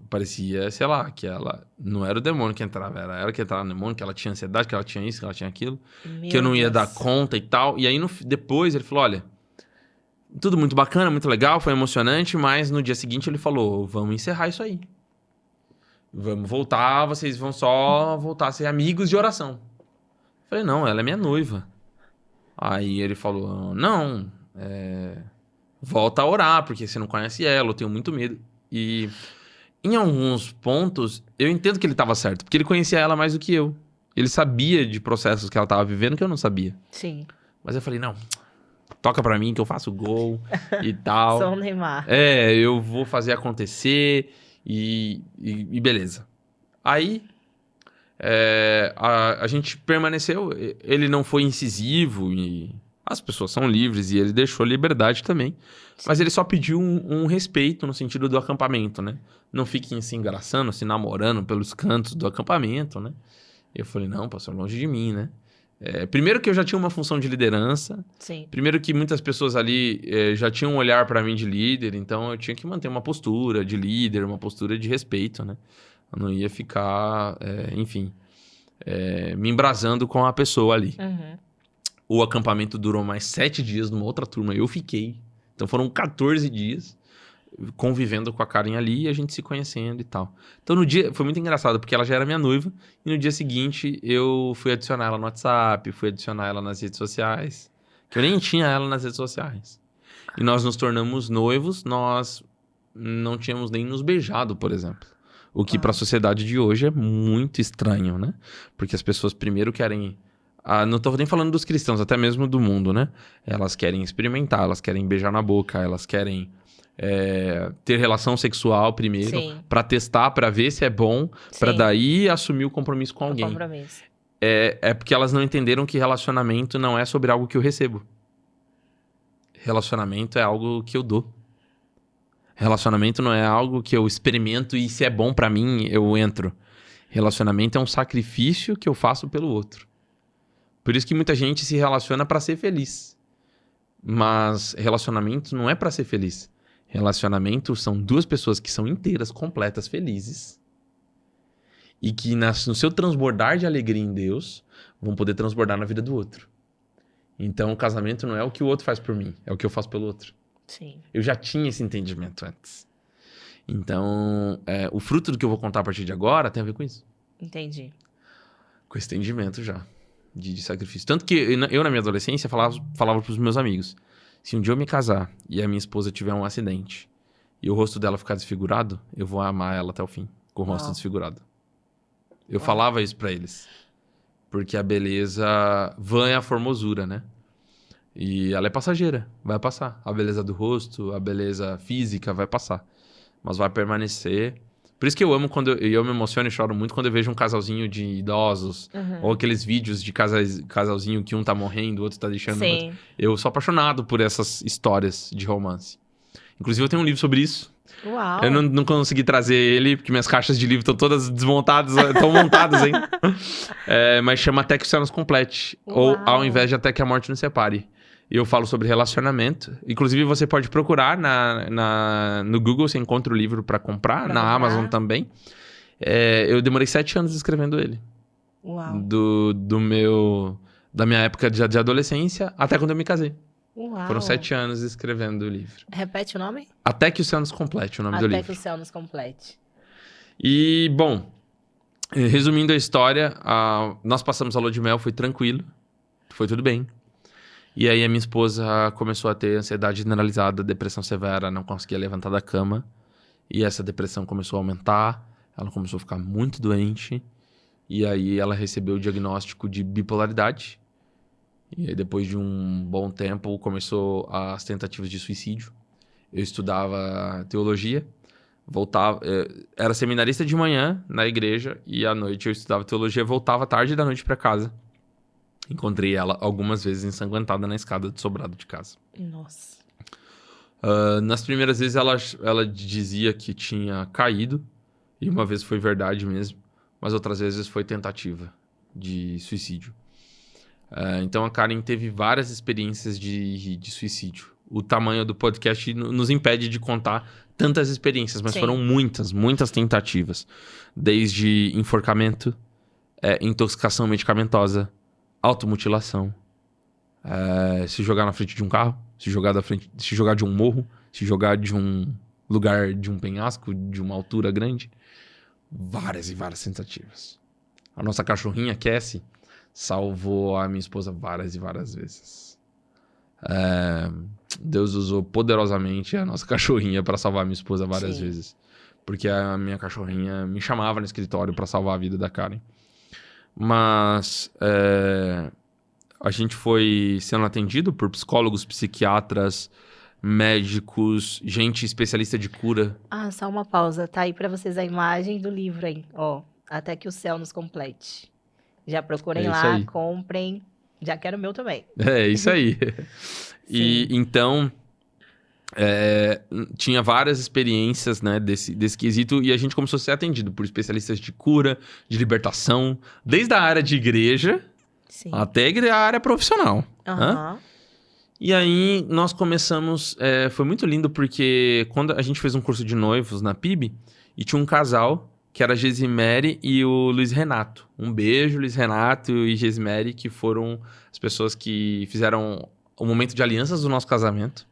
parecia, sei lá, que ela não era o demônio que entrava, era ela que entrava no demônio, que ela tinha ansiedade, que ela tinha isso, que ela tinha aquilo, que eu não ia dar conta e tal. E aí, depois, ele falou, olha, tudo muito bacana, muito legal, foi emocionante, mas no dia seguinte ele falou, vamos encerrar isso aí. Vamos voltar, vocês vão só voltar a ser amigos de oração. Eu falei, não, ela é minha noiva. Aí ele falou, não, volta a orar, porque você não conhece ela, eu tenho muito medo. E em alguns pontos, eu entendo que ele estava certo, porque ele conhecia ela mais do que eu. Ele sabia de processos que ela estava vivendo que eu não sabia. Sim. Mas eu falei, não, toca pra mim que eu faço gol e tal. Sou o Neymar. Eu vou fazer acontecer e beleza. Aí, a gente permaneceu, ele não foi incisivo e as pessoas são livres e ele deixou liberdade também. Sim. Mas ele só pediu um respeito no sentido do acampamento, né? Não fiquem se engraçando, se namorando pelos cantos do acampamento, né? Eu falei, não, pastor, longe de mim, né? Primeiro que eu já tinha uma função de liderança. Sim. Primeiro que muitas pessoas ali já tinham um olhar pra mim de líder, então eu tinha que manter uma postura de líder, uma postura de respeito, né? Eu não ia ficar, enfim, me embrasando com a pessoa ali. Uhum. O acampamento durou mais 7 dias numa outra turma, eu fiquei. Então foram 14 dias convivendo com a Karen ali e a gente se conhecendo e tal. Então no dia, foi muito engraçado, porque ela já era minha noiva, e no dia seguinte eu fui adicionar ela no WhatsApp, fui adicionar ela nas redes sociais, que eu nem tinha ela nas redes sociais. E nós nos tornamos noivos, nós não tínhamos nem nos beijado, por exemplo. O que para a sociedade de hoje é muito estranho, né? Porque as pessoas primeiro querem... não tô nem falando dos cristãos, até mesmo do mundo, né? Elas querem experimentar, elas querem beijar na boca, elas querem ter relação sexual primeiro, para testar, para ver se é bom, para daí assumir o compromisso com alguém. Compromisso. É porque elas não entenderam que relacionamento não é sobre algo que eu recebo. Relacionamento é algo que eu dou. Relacionamento não é algo que eu experimento e se é bom pra mim, eu entro. Relacionamento é um sacrifício que eu faço pelo outro. Por isso que muita gente se relaciona pra ser feliz. Mas relacionamento não é pra ser feliz. Relacionamento são duas pessoas que são inteiras, completas, felizes. E que no seu transbordar de alegria em Deus, vão poder transbordar na vida do outro. Então o casamento não é o que o outro faz por mim, é o que eu faço pelo outro. Sim. Eu já tinha esse entendimento antes. Então, o fruto do que eu vou contar a partir de agora tem a ver com isso. Entendi. Com esse entendimento já, de sacrifício. Tanto que eu, na minha adolescência, falava pros meus amigos, se um dia eu me casar e a minha esposa tiver um acidente e o rosto dela ficar desfigurado, eu vou amar ela até o fim, com o rosto desfigurado. Eu falava isso pra eles. Porque a beleza vã é a formosura, né? E ela é passageira, vai passar. A beleza do rosto, a beleza física vai passar. Mas vai permanecer. Por isso que eu amo quando eu me emociono e choro muito quando eu vejo um casalzinho de idosos. Uhum. Ou aqueles vídeos de casalzinho que um tá morrendo, o outro tá deixando. Sim. O outro. Eu sou apaixonado por essas histórias de romance. Inclusive eu tenho um livro sobre isso. Uau. Eu não consegui trazer ele, porque minhas caixas de livro estão todas desmontadas, estão montadas ainda. Mas chama Até que o Céu nos Complete. Uau. Ou Ao Invés de Até que a Morte nos Separe. E eu falo sobre relacionamento. Inclusive, você pode procurar no Google, você encontra o livro para comprar. Na Amazon também. Eu demorei 7 anos escrevendo ele. Uau. Da minha época de adolescência até quando eu me casei. Uau. Foram 7 anos escrevendo o livro. Repete o nome? Até que o Céu nos Complete, o nome do livro. Até que o Céu nos Complete. E, bom, resumindo a história, nós passamos a lua de mel, foi tranquilo. Foi tudo bem. E aí a minha esposa começou a ter ansiedade generalizada, depressão severa, não conseguia levantar da cama. E essa depressão começou a aumentar, ela começou a ficar muito doente. E aí ela recebeu o diagnóstico de bipolaridade. E aí depois de um bom tempo começou as tentativas de suicídio. Eu estudava teologia, voltava, era seminarista de manhã na igreja e à noite eu estudava teologia, voltava tarde da noite para casa. Encontrei ela algumas vezes ensanguentada na escada de sobrado de casa. Nossa. Nas primeiras vezes ela dizia que tinha caído. E uma vez foi verdade mesmo. mas outras vezes foi tentativa de suicídio. Então a Karen teve várias experiências de suicídio. O tamanho do podcast nos impede de contar tantas experiências, mas Sim. foram muitas tentativas. Desde enforcamento, intoxicação medicamentosa, automutilação, se jogar na frente de um carro, se jogar de um morro, se jogar de um lugar, de um penhasco, de uma altura grande. Várias e várias tentativas. A nossa cachorrinha, Cassie, salvou a minha esposa várias e várias vezes. Deus usou poderosamente a nossa cachorrinha para salvar a minha esposa várias vezes. Porque a minha cachorrinha me chamava no escritório para salvar a vida da Karen. Mas a gente foi sendo atendido por psicólogos, psiquiatras, médicos, gente especialista de cura. Ah, só uma pausa. Tá aí pra vocês a imagem do livro aí. Ó, Até que o Céu Nos Complete. Já procurem É isso lá, aí. comprem. Já quero o meu também. É isso aí. E então tinha várias experiências, né, desse quesito, e a gente começou a ser atendido por especialistas de cura, de libertação, desde a área de igreja Sim. até a área profissional. Aham. E aí nós começamos. Foi muito lindo porque quando a gente fez um curso de noivos na PIB, e tinha um casal que era a Gesimere e o Luiz Renato. Um beijo, Luiz Renato e Gesimere, que foram as pessoas que fizeram o momento de alianças do nosso casamento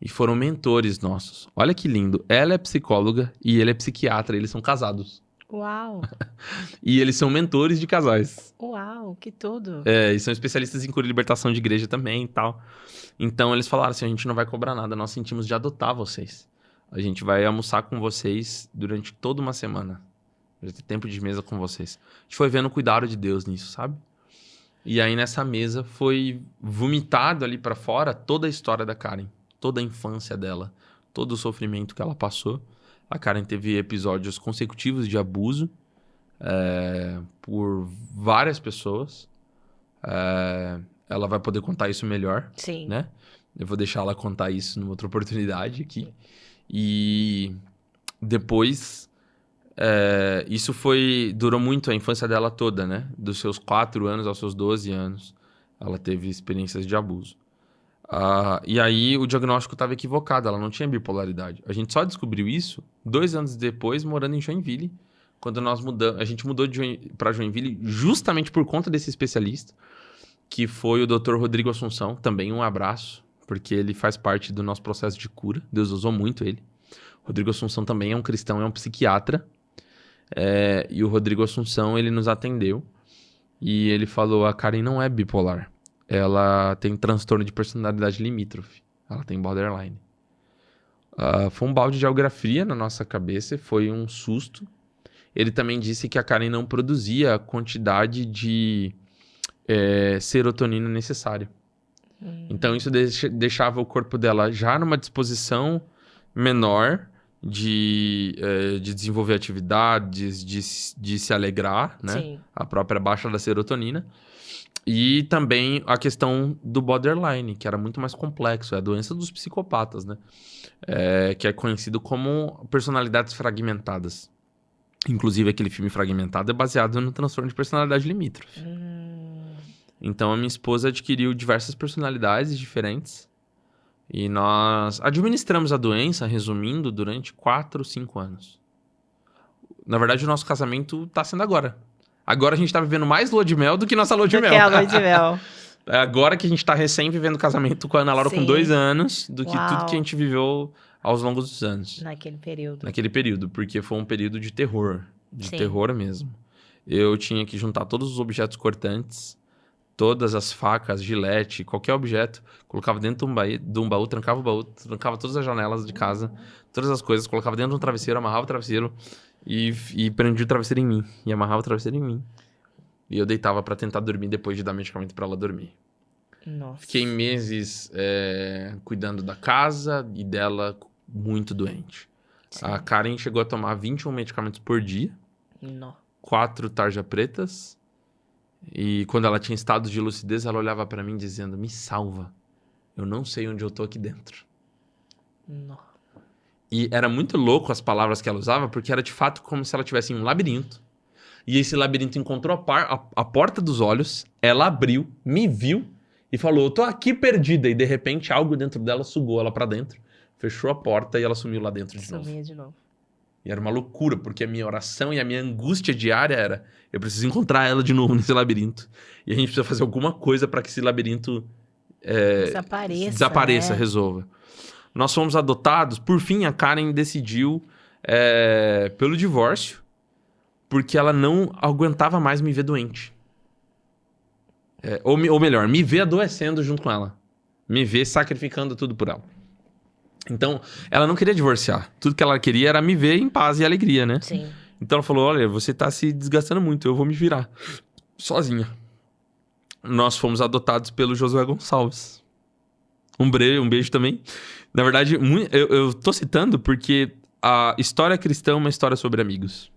e foram mentores nossos. Olha que lindo. Ela é psicóloga e ele é psiquiatra. Eles são casados. Uau, E eles são mentores de casais. uau, que tudo. E são especialistas em cura e libertação de igreja também e tal. Então eles falaram assim, a gente não vai cobrar nada, nós sentimos de adotar vocês. A gente vai almoçar com vocês durante toda uma semana. Vai ter tempo de mesa com vocês. A gente foi vendo o cuidado de Deus nisso, sabe? E aí nessa mesa foi vomitado ali pra fora toda a história da Karen. Toda a infância dela. Todo o sofrimento que ela passou. A Karen teve episódios consecutivos de abuso por várias pessoas. Ela vai poder contar isso melhor, Sim. né? Eu vou deixar ela contar isso numa outra oportunidade aqui. E depois, isso durou muito a infância dela toda, né? Dos seus 4 anos aos seus 12 anos, ela teve experiências de abuso. E aí o diagnóstico estava equivocado, ela não tinha bipolaridade. A gente só descobriu isso 2 anos depois, morando em Joinville, quando a gente mudou para Joinville justamente por conta desse especialista, que foi o Dr. Rodrigo Assunção. Também um abraço, porque ele faz parte do nosso processo de cura. Deus usou muito ele. Rodrigo Assunção também é um cristão, é um psiquiatra. E o Rodrigo Assunção, ele nos atendeu. E ele falou, a Karen não é bipolar. Ela tem transtorno de personalidade limítrofe. Ela tem borderline. Foi um balde de água fria na nossa cabeça, foi um susto. Ele também disse que a Karen não produzia a quantidade de serotonina necessária. Então isso deixava o corpo dela já numa disposição menor de desenvolver atividades, de se alegrar, né? Sim. A própria baixa da serotonina. E também a questão do borderline, que era muito mais complexo. É a doença dos psicopatas, né? Que é conhecido como personalidades fragmentadas. Inclusive, aquele filme Fragmentado é baseado no transtorno de personalidade limítrofe. Então, a minha esposa adquiriu diversas personalidades diferentes. E nós administramos a doença, resumindo, durante 4, 5 anos. Na verdade, o nosso casamento tá sendo agora. Agora a gente tá vivendo mais lua de mel do que nossa lua de mel. Que é a lua de mel. Agora que a gente tá recém vivendo casamento com a Ana Laura com 2 anos, do que tudo que a gente viveu aos longos dos anos. Naquele período. Naquele período, porque foi um período de terror. De terror mesmo. Eu tinha que juntar todos os objetos cortantes, todas as facas, gilete, qualquer objeto, colocava dentro de um baú, trancava o baú, trancava todas as janelas de casa, todas as coisas, colocava dentro de um travesseiro, amarrava o travesseiro e prendia o travesseiro em mim. E amarrava o travesseiro em mim. E eu deitava pra tentar dormir depois de dar medicamento pra ela dormir. Nossa. Fiquei meses cuidando da casa e dela muito doente. Sim. A Karen chegou a tomar 21 medicamentos por dia. Não. 4 tarja pretas. E quando ela tinha estados de lucidez, ela olhava pra mim dizendo, me salva. Eu não sei onde eu tô aqui dentro. Não. E era muito louco as palavras que ela usava, porque era de fato como se ela estivesse em um labirinto. E esse labirinto encontrou a porta dos olhos, ela abriu, me viu e falou, eu tô aqui perdida. E de repente algo dentro dela sugou ela pra dentro, fechou a porta e ela sumiu lá dentro de novo. Sumia de novo. E era uma loucura, porque a minha oração e a minha angústia diária era, eu preciso encontrar ela de novo nesse labirinto. E a gente precisa fazer alguma coisa pra que esse labirinto desapareça, resolva. Nós fomos adotados. Por fim, a Karen decidiu pelo divórcio, porque ela não aguentava mais me ver doente. Ou melhor, me ver adoecendo junto com ela. Me ver sacrificando tudo por ela. Então, ela não queria divorciar. Tudo que ela queria era me ver em paz e alegria, né? Sim. Então ela falou, olha, você tá se desgastando muito, eu vou me virar. Sozinha. Nós fomos adotados pelo Josué Gonçalves. Um beijo também. Na verdade, eu tô citando porque a história cristã é uma história sobre amigos.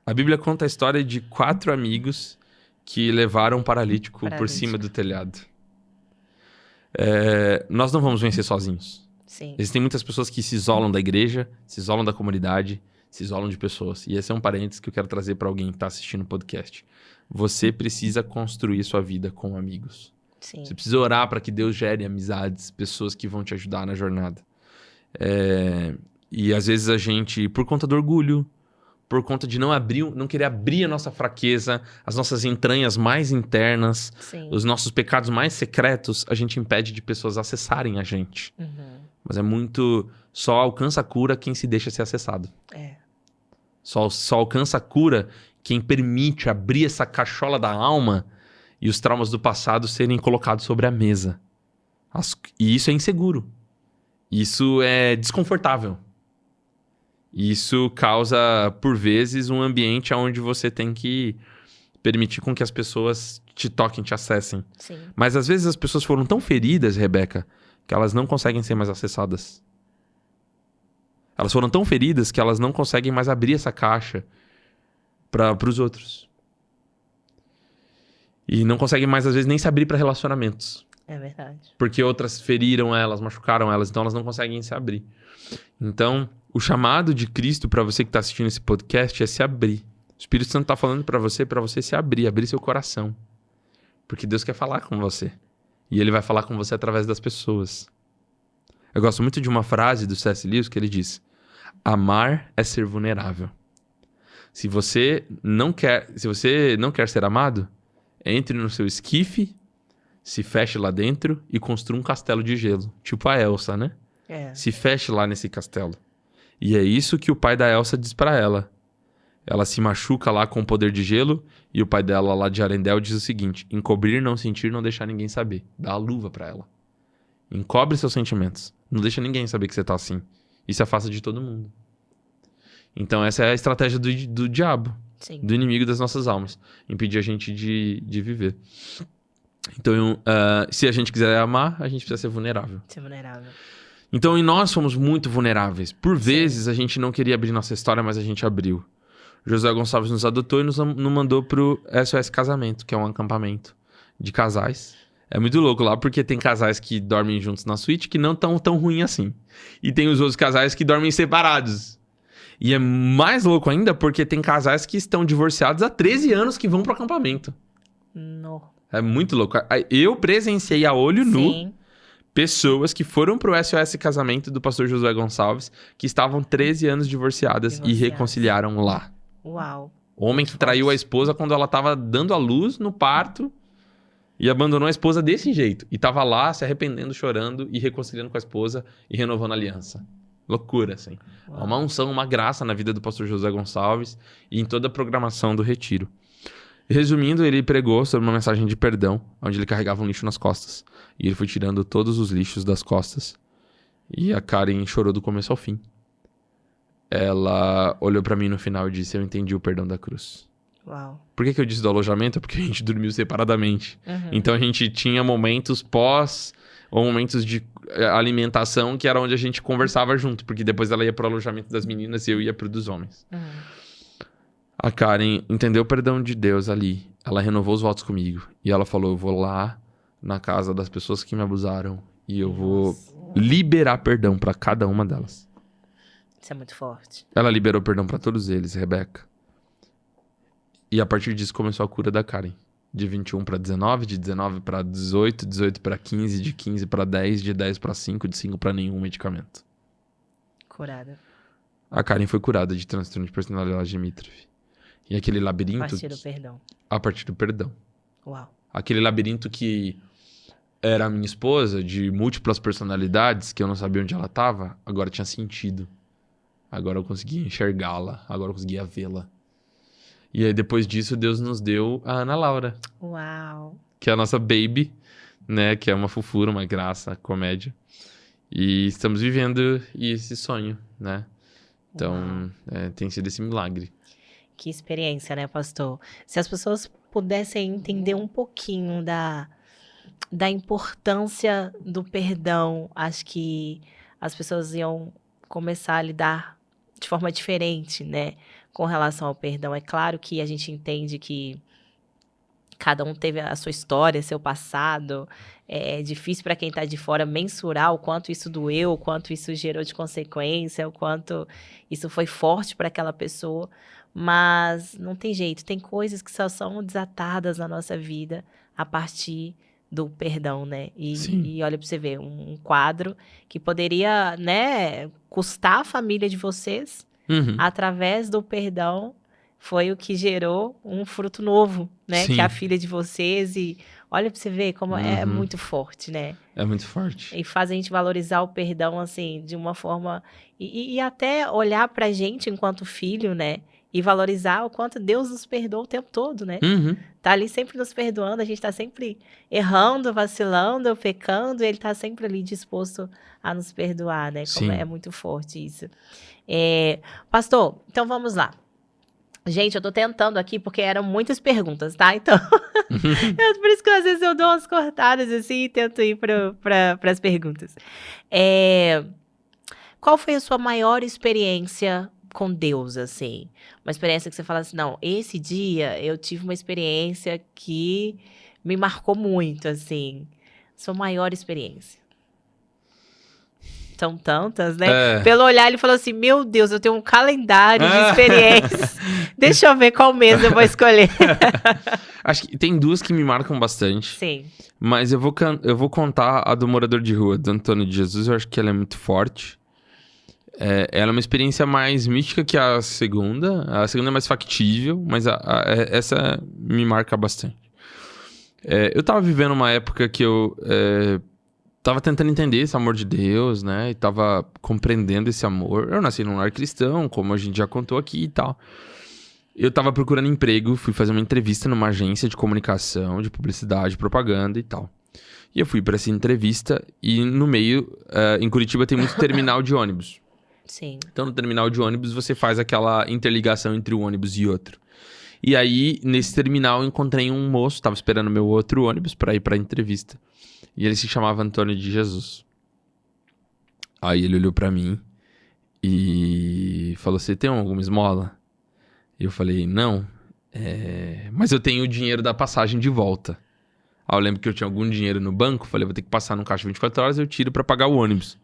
A Bíblia conta a história de 4 amigos que levaram um paralítico por cima do telhado. Nós não vamos vencer sozinhos. Sim. Existem muitas pessoas que se isolam da igreja, se isolam da comunidade, se isolam de pessoas. E esse é um parênteses que eu quero trazer para alguém que está assistindo o podcast. Você precisa construir sua vida com amigos. Sim. Você precisa orar para que Deus gere amizades, pessoas que vão te ajudar na jornada. E às vezes a gente, por conta do orgulho, por conta de não querer abrir a nossa fraqueza, as nossas entranhas mais internas, Sim. os nossos pecados mais secretos, a gente impede de pessoas acessarem a gente. Uhum. Mas só alcança a cura quem se deixa ser acessado. Só alcança a cura quem permite abrir essa cachola da alma e os traumas do passado serem colocados sobre a mesa. E isso é inseguro. Isso é desconfortável. Isso causa, por vezes, um ambiente onde você tem que permitir com que as pessoas te toquem, te acessem. Sim. Mas às vezes as pessoas foram tão feridas, Rebeca, que elas não conseguem ser mais acessadas. Elas foram tão feridas que elas não conseguem mais abrir essa caixa para os outros. E não conseguem mais, às vezes, nem se abrir para relacionamentos. É verdade. Porque outras feriram elas, machucaram elas, então elas não conseguem se abrir. Então, o chamado de Cristo para você que está assistindo esse podcast é se abrir. O Espírito Santo está falando para você se abrir seu coração. Porque Deus quer falar com você. E Ele vai falar com você através das pessoas. Eu gosto muito de uma frase do C.S. Lewis que ele diz: amar é ser vulnerável. Se você não quer ser amado, entre no seu esquife, se feche lá dentro e construa um castelo de gelo. Tipo a Elsa, né? Se feche lá nesse castelo. E é isso que o pai da Elsa diz pra ela. Ela se machuca lá com o poder de gelo e o pai dela lá de Arendelle diz o seguinte: encobrir, não sentir, não deixar ninguém saber. Dá a luva pra ela. Encobre seus sentimentos. Não deixa ninguém saber que você tá assim. E se afasta de todo mundo. Então essa é a estratégia do diabo. Sim. Do inimigo das nossas almas. Impedir a gente de viver. Então, se a gente quiser amar, a gente precisa ser vulnerável. Ser vulnerável. Então, nós somos muito vulneráveis. Por vezes, a gente não queria abrir nossa história, mas a gente abriu. José Gonçalves nos adotou e nos mandou pro SOS Casamento, que é um acampamento de casais. É muito louco lá, porque tem casais que dormem juntos na suíte que não estão tão ruim assim. E tem os outros casais que dormem separados. E é mais louco ainda porque tem casais que estão divorciados há 13 anos que vão pro acampamento. No. É muito louco. Eu presenciei a olho nu pessoas que foram pro SOS Casamento do pastor Josué Gonçalves, que estavam 13 anos divorciadas e reconciliaram lá. Uau. Homem que traiu a esposa quando ela tava dando à luz no parto e abandonou a esposa desse jeito. E tava lá se arrependendo, chorando e reconciliando com a esposa e renovando a aliança. Loucura, assim. Uau. Uma unção, uma graça na vida do pastor Josué Gonçalves e em toda a programação do retiro. Resumindo, ele pregou sobre uma mensagem de perdão, onde ele carregava um lixo nas costas. E ele foi tirando todos os lixos das costas. E a Karen chorou do começo ao fim. Ela olhou pra mim no final e disse: eu entendi o perdão da cruz. Uau. Por que eu disse do alojamento? Porque a gente dormiu separadamente. Uhum. Então a gente tinha momentos pós ou momentos de alimentação que era onde a gente conversava junto. Porque depois ela ia pro alojamento das meninas e eu ia pro dos homens. Uhum. A Karen entendeu o perdão de Deus ali. Ela renovou os votos comigo. E ela falou: eu vou lá na casa das pessoas que me abusaram e eu vou liberar perdão pra cada uma delas. Isso é muito forte. Ela liberou perdão pra todos eles, Rebeca. E a partir disso começou a cura da Karen. De 21 para 19, de 19 para 18, 18 para 15, de 15 para 10, de 10 para 5, de 5 para nenhum medicamento. Curada. A Karen foi curada de transtorno de personalidade limítrofe. E aquele labirinto... A partir do perdão. A partir do perdão. Uau. Aquele labirinto que era a minha esposa, de múltiplas personalidades, que eu não sabia onde ela estava, agora tinha sentido. Agora eu conseguia enxergá-la, agora eu conseguia vê-la. E aí, depois disso, Deus nos deu a Ana Laura. Uau. Que é a nossa baby, né? Que é uma fofura, uma graça, comédia. E estamos vivendo esse sonho, né? Então, tem sido esse milagre. Que experiência, né, pastor? Se as pessoas pudessem entender um pouquinho da importância do perdão, acho que as pessoas iam começar a lidar de forma diferente, né? Com relação ao perdão. É claro que a gente entende que cada um teve a sua história, seu passado. É difícil para quem está de fora mensurar o quanto isso doeu, o quanto isso gerou de consequência, o quanto isso foi forte para aquela pessoa. Mas não tem jeito, tem coisas que só são desatadas na nossa vida a partir do perdão, né? E olha para você ver, um quadro que poderia, né, custar a família de vocês, através do perdão, foi o que gerou um fruto novo, né? Sim. Que é a filha de vocês. E olha pra você ver como é muito forte, né? É muito forte. E faz a gente valorizar o perdão, assim, de uma forma... E até olhar pra gente enquanto filho, né? E valorizar o quanto Deus nos perdoa o tempo todo, né? Tá ali sempre nos perdoando, a gente tá sempre errando, vacilando, pecando, e ele tá sempre ali disposto a nos perdoar, né? Como é muito forte isso. Pastor, então vamos lá. Gente, eu tô tentando aqui porque eram muitas perguntas, tá? Então, por isso que às vezes eu dou umas cortadas assim e tento ir para as perguntas. Qual foi a sua maior experiência com Deus, assim? Uma experiência que você fala assim, não, esse dia eu tive uma experiência que me marcou muito, assim. Sua maior experiência. São tantas, né? Pelo olhar, ele falou assim, meu Deus, eu tenho um calendário de experiências. Deixa eu ver qual mês eu vou escolher. Acho que tem duas que me marcam bastante. Sim. Mas eu vou contar a do morador de rua, do Antônio de Jesus. Eu acho que ela é muito forte. Ela é uma experiência mais mística que a segunda. A segunda é mais factível, mas essa me marca bastante. Eu tava vivendo uma época que eu... tava tentando entender esse amor de Deus, né? E tava compreendendo esse amor. Eu nasci num lar cristão, como a gente já contou aqui e tal. Eu tava procurando emprego, fui fazer uma entrevista numa agência de comunicação, de publicidade, propaganda e tal. E eu fui pra essa entrevista e no meio, em Curitiba tem muito terminal de ônibus. Sim. Então no terminal de ônibus você faz aquela interligação entre um ônibus e outro. E aí, nesse terminal, eu encontrei um moço, tava esperando meu outro ônibus pra ir pra entrevista. E ele se chamava Antônio de Jesus. Aí ele olhou pra mim e falou, você tem alguma esmola? E eu falei, não, mas eu tenho o dinheiro da passagem de volta. Aí eu lembro que eu tinha algum dinheiro no banco, falei, vou ter que passar no caixa 24 horas, eu tiro pra pagar o ônibus.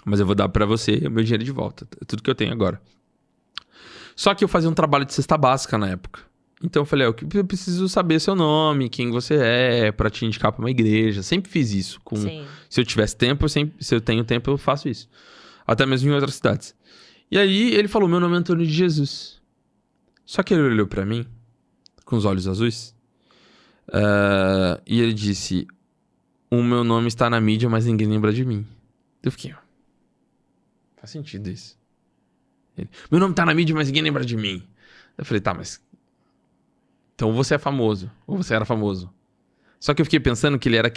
Mas eu vou dar pra você o meu dinheiro de volta, tudo que eu tenho agora. Só que eu fazia um trabalho de cesta básica na época. Então eu falei, eu preciso saber seu nome, quem você é, pra te indicar pra uma igreja. Sempre fiz isso. Se eu tivesse tempo, se eu tenho tempo, eu faço isso. Até mesmo em outras cidades. E aí ele falou, meu nome é Antônio de Jesus. Só que ele olhou pra mim, com os olhos azuis, e ele disse, o meu nome está na mídia, mas ninguém lembra de mim. Eu fiquei, faz sentido isso. Ele, meu nome tá na mídia, mas ninguém lembra de mim. Eu falei, tá, mas... Então, ou você é famoso, ou você era famoso. Só que eu fiquei pensando que ele era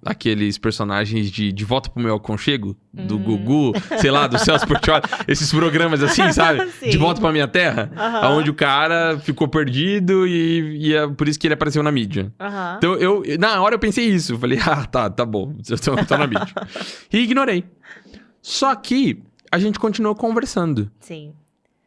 aqueles personagens de Volta pro Meu Aconchego, do Gugu, sei lá, do Celso Portiolli, esses programas assim, sabe? Sim. De Volta pra Minha Terra, onde o cara ficou perdido e é por isso que ele apareceu na mídia. Então, na hora eu pensei isso. Eu falei, tá bom, eu tô na mídia. E ignorei. Só que a gente continuou conversando. Sim.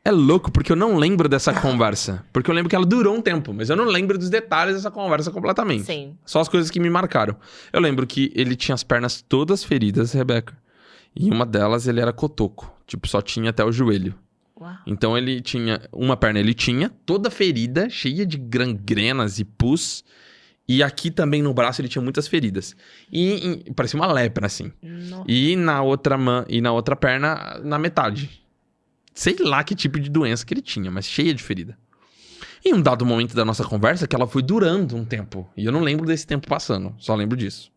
É louco, porque eu não lembro dessa conversa. Porque eu lembro que ela durou um tempo, mas eu não lembro dos detalhes dessa conversa completamente. Sim. Só as coisas que me marcaram. Eu lembro que ele tinha as pernas todas feridas, Rebeca. E uma delas ele era cotoco. Tipo, só tinha até o joelho. Uau. Então ele tinha... Uma perna ele tinha, toda ferida, cheia de gangrenas e pus. E aqui também no braço ele tinha muitas feridas. E parecia uma lepra, assim. Nossa. E na outra perna, na metade. Sei lá que tipo de doença que ele tinha, mas cheia de ferida. Em um dado momento da nossa conversa, que ela foi durando um tempo. E eu não lembro desse tempo passando, só lembro disso.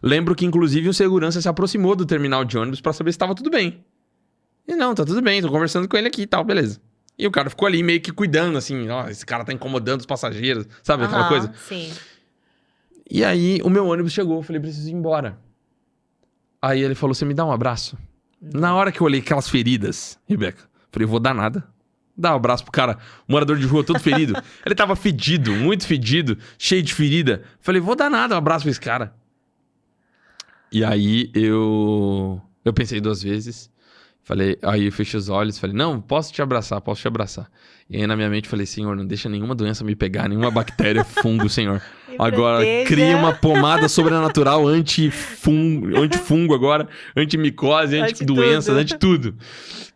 Lembro que, inclusive, o segurança se aproximou do terminal de ônibus pra saber se tava tudo bem. E não, tá tudo bem, tô conversando com ele aqui e tal, beleza. E o cara ficou ali meio que cuidando, assim, ó, esse cara tá incomodando os passageiros, sabe aquela coisa? Sim. E aí, o meu ônibus chegou, eu falei, preciso ir embora. Aí ele falou, você me dá um abraço? Na hora que eu olhei aquelas feridas, Rebeca, falei, vou dar nada. Dá um abraço pro cara, morador de rua todo ferido. Ele tava fedido, muito fedido, cheio de ferida. Falei, vou dar nada, um abraço pra esse cara. E aí eu pensei 2 vezes. Falei, aí eu fechei os olhos, falei, não, posso te abraçar. E aí na minha mente falei, Senhor, não deixa nenhuma doença me pegar, nenhuma bactéria, fungo, Senhor. Agora, cria uma pomada sobrenatural antifungo agora, antimicose, antidoenças, anti-tudo.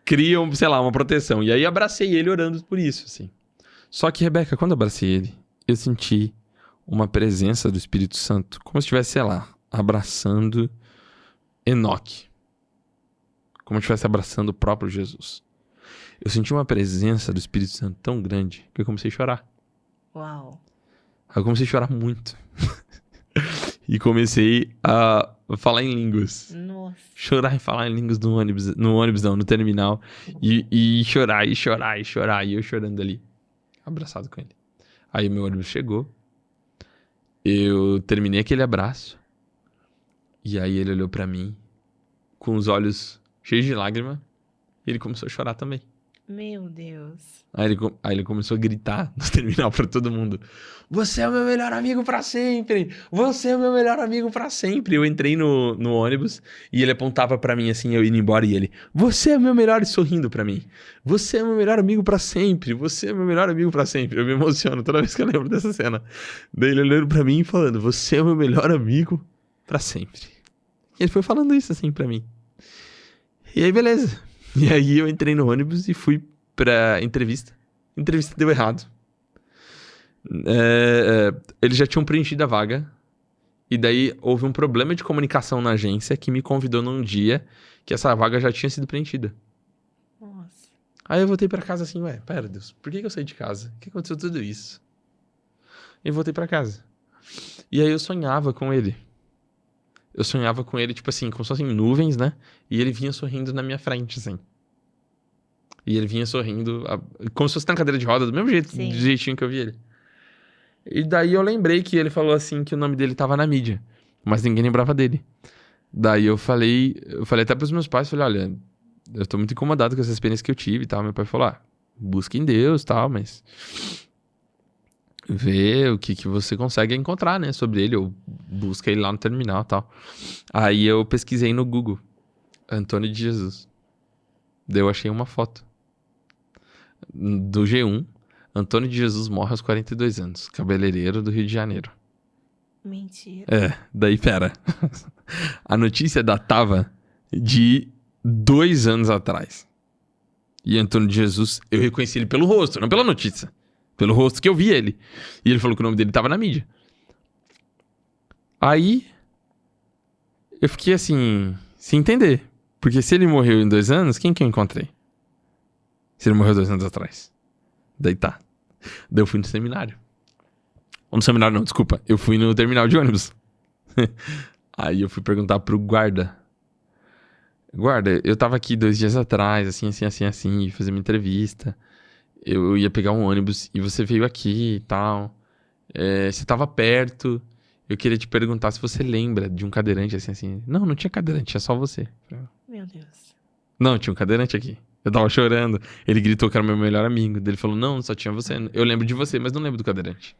Cria, sei lá, uma proteção. E aí abracei ele orando por isso, assim. Só que, Rebeca, quando eu abracei ele, eu senti uma presença do Espírito Santo, como se estivesse, sei lá, abraçando Enoque. Como se estivesse abraçando o próprio Jesus. Eu senti uma presença do Espírito Santo tão grande que eu comecei a chorar. Uau. Eu comecei a chorar muito. E comecei a falar em línguas. Nossa. Chorar e falar em línguas no terminal. E chorar. E eu chorando ali, abraçado com ele. Aí o meu ônibus chegou. Eu terminei aquele abraço. E aí ele olhou pra mim com os olhos cheios de lágrima. E ele começou a chorar também. Meu Deus. Aí ele começou a gritar no terminal pra todo mundo. Você é o meu melhor amigo pra sempre! Você é o meu melhor amigo pra sempre! Eu entrei no ônibus e ele apontava pra mim assim, eu indo embora e ele... Você é o meu melhor... sorrindo pra mim. Você é o meu melhor amigo pra sempre! Você é o meu melhor amigo pra sempre! Eu me emociono toda vez que eu lembro dessa cena. Daí ele olhando pra mim e falando... Você é o meu melhor amigo pra sempre. E ele foi falando isso assim pra mim. E aí, beleza. E aí eu entrei no ônibus e fui pra entrevista. A entrevista deu errado. Eles já tinham preenchido a vaga. E daí houve um problema de comunicação na agência que me convidou num dia que essa vaga já tinha sido preenchida. Nossa. Aí eu voltei pra casa assim, pera Deus, por que eu saí de casa? Por que aconteceu tudo isso? E voltei pra casa. E aí eu sonhava com ele. Eu sonhava com ele, tipo assim, como se fossem nuvens, né? E ele vinha sorrindo na minha frente, assim. E ele vinha sorrindo, como se fosse na cadeira de roda, do mesmo jeito, do jeitinho que eu vi ele. E daí eu lembrei que ele falou assim, que o nome dele tava na mídia. Mas ninguém lembrava dele. Daí eu falei até pros meus pais, falei, olha, eu tô muito incomodado com essa experiência que eu tive e tal. Meu pai falou, busca em Deus e tal, mas... vê o que você consegue encontrar, né, sobre ele, ou busca ele lá no terminal e tal. Aí eu pesquisei no Google, Antônio de Jesus. Daí eu achei uma foto do G1, Antônio de Jesus morre aos 42 anos, cabeleireiro do Rio de Janeiro. Mentira. Daí pera. A notícia datava de 2 anos atrás. E Antônio de Jesus, eu reconheci ele pelo rosto, não pela notícia. Pelo rosto que eu vi ele. E ele falou que o nome dele tava na mídia. Aí, eu fiquei assim, sem entender. Porque se ele morreu em 2 anos, quem que eu encontrei? Se ele morreu 2 anos atrás. Daí tá. Daí eu fui no seminário. Ou no seminário não, desculpa. Eu fui no terminal de ônibus. Aí eu fui perguntar pro guarda. Guarda, eu tava aqui 2 dias atrás, assim, fazer uma entrevista. Eu ia pegar um ônibus e você veio aqui e tal. Você tava perto. Eu queria te perguntar se você lembra de um cadeirante assim. Não tinha cadeirante, tinha só você. Meu Deus. Não, tinha um cadeirante aqui. Eu tava chorando. Ele gritou que era meu melhor amigo. Ele falou, não, só tinha você. Eu lembro de você, mas não lembro do cadeirante.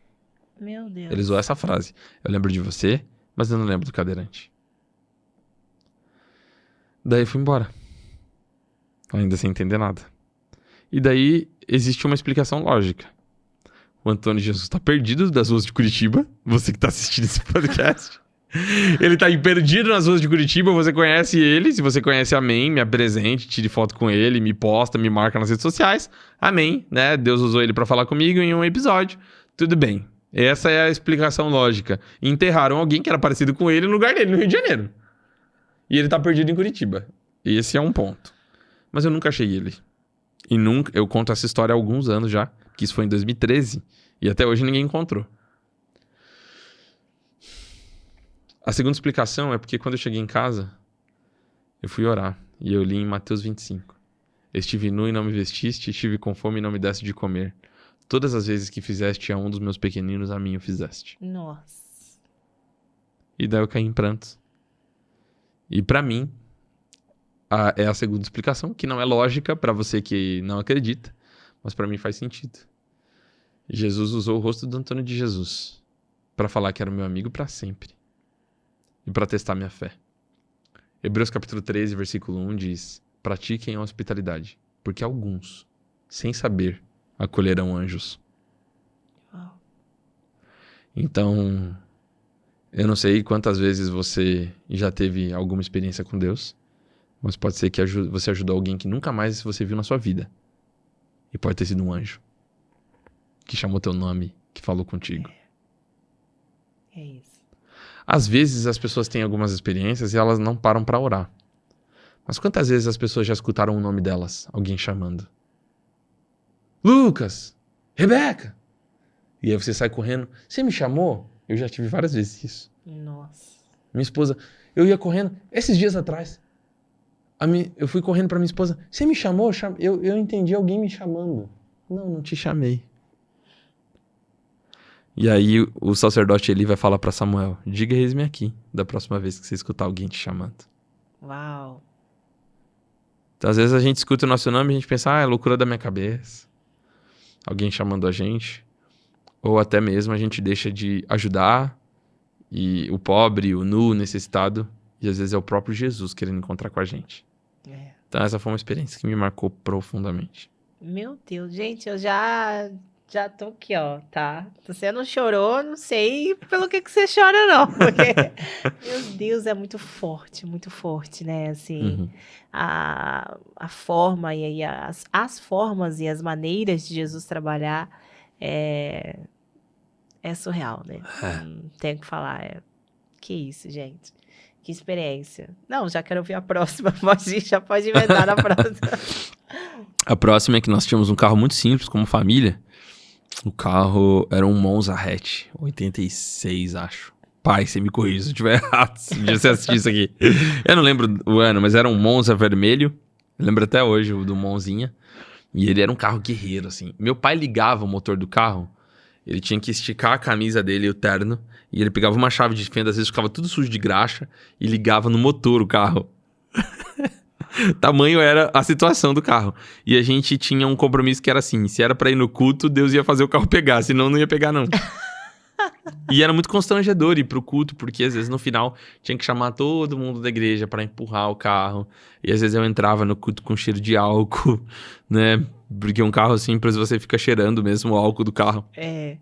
Meu Deus. Ele usou essa frase. Eu lembro de você, mas eu não lembro do cadeirante. Daí eu fui embora. Ainda sem entender nada. E daí existe uma explicação lógica. O Antônio Jesus tá perdido das ruas de Curitiba. Você que tá assistindo esse podcast. Ele tá aí perdido nas ruas de Curitiba, você conhece ele. Se você conhece, amém, me apresente, tire foto com ele, me posta, me marca nas redes sociais. Amém, né? Deus usou ele pra falar comigo em um episódio. Tudo bem. Essa é a explicação lógica. Enterraram alguém que era parecido com ele no lugar dele, no Rio de Janeiro. E ele tá perdido em Curitiba. Esse é um ponto. Mas eu nunca achei ele. E nunca... Eu conto essa história há alguns anos já, que isso foi em 2013. E até hoje ninguém encontrou. A segunda explicação é porque quando eu cheguei em casa, eu fui orar. E eu li em Mateus 25. Estive nu e não me vestiste, estive com fome e não me deste de comer. Todas as vezes que fizeste a um dos meus pequeninos, a mim o fizeste. Nossa. E daí eu caí em prantos. E pra mim, é a segunda explicação, que não é lógica pra você que não acredita, mas pra mim faz sentido. Jesus usou o rosto do Antônio de Jesus pra falar que era meu amigo pra sempre. E pra testar minha fé. Hebreus capítulo 13, versículo 1 diz: pratiquem a hospitalidade, porque alguns, sem saber, acolherão anjos. Uau. Então, eu não sei quantas vezes você já teve alguma experiência com Deus, mas pode ser que você ajudou alguém que nunca mais você viu na sua vida. E pode ter sido um anjo que chamou teu nome, que falou contigo. É isso. Às vezes as pessoas têm algumas experiências e elas não param pra orar. Mas quantas vezes as pessoas já escutaram o nome delas, alguém chamando? Lucas! Rebeca! E aí você sai correndo. Você me chamou? Eu já tive várias vezes isso. Nossa. Minha esposa, eu ia correndo, esses dias atrás, eu fui correndo pra minha esposa. Você me chamou? Eu entendi alguém me chamando. Não te chamei. E aí o sacerdote Eli vai falar pra Samuel: diga eis-me aqui, da próxima vez que você escutar alguém te chamando. Uau. Então, às vezes a gente escuta o nosso nome e a gente pensa: é loucura da minha cabeça. Alguém chamando a gente. Ou até mesmo a gente deixa de ajudar e o pobre, o nu, o necessitado. E às vezes é o próprio Jesus querendo encontrar com a gente. É. Então essa foi uma experiência que me marcou profundamente. Meu Deus, gente, eu já tô aqui, ó, tá? Você não chorou, não sei pelo que você chora, não. Porque, meu Deus, é muito forte, né? Assim, Uhum. a forma e aí as formas e as maneiras de Jesus trabalhar é surreal, né? Não tenho o que falar. Que isso, gente. Que experiência. Não, já quero ouvir a próxima. Já pode inventar na próxima. A próxima é que nós tínhamos um carro muito simples, como família. O carro era um Monza hatch, 86, acho. Pai, você me corrija se eu estiver errado, se você assistir isso aqui. Eu não lembro o ano, mas era um Monza vermelho. Eu lembro até hoje o do Monzinha. E ele era um carro guerreiro, assim. Meu pai ligava o motor do carro, ele tinha que esticar a camisa dele, o terno, e ele pegava uma chave de fenda, às vezes ficava tudo sujo de graxa, e ligava no motor o carro. Tamanho era a situação do carro. E a gente tinha um compromisso que era assim: se era pra ir no culto, Deus ia fazer o carro pegar, senão não ia pegar, não. E era muito constrangedor ir pro culto, porque às vezes no final tinha que chamar todo mundo da igreja pra empurrar o carro. E às vezes eu entrava no culto com cheiro de álcool, né? Porque um carro simples você fica cheirando mesmo o álcool do carro. É.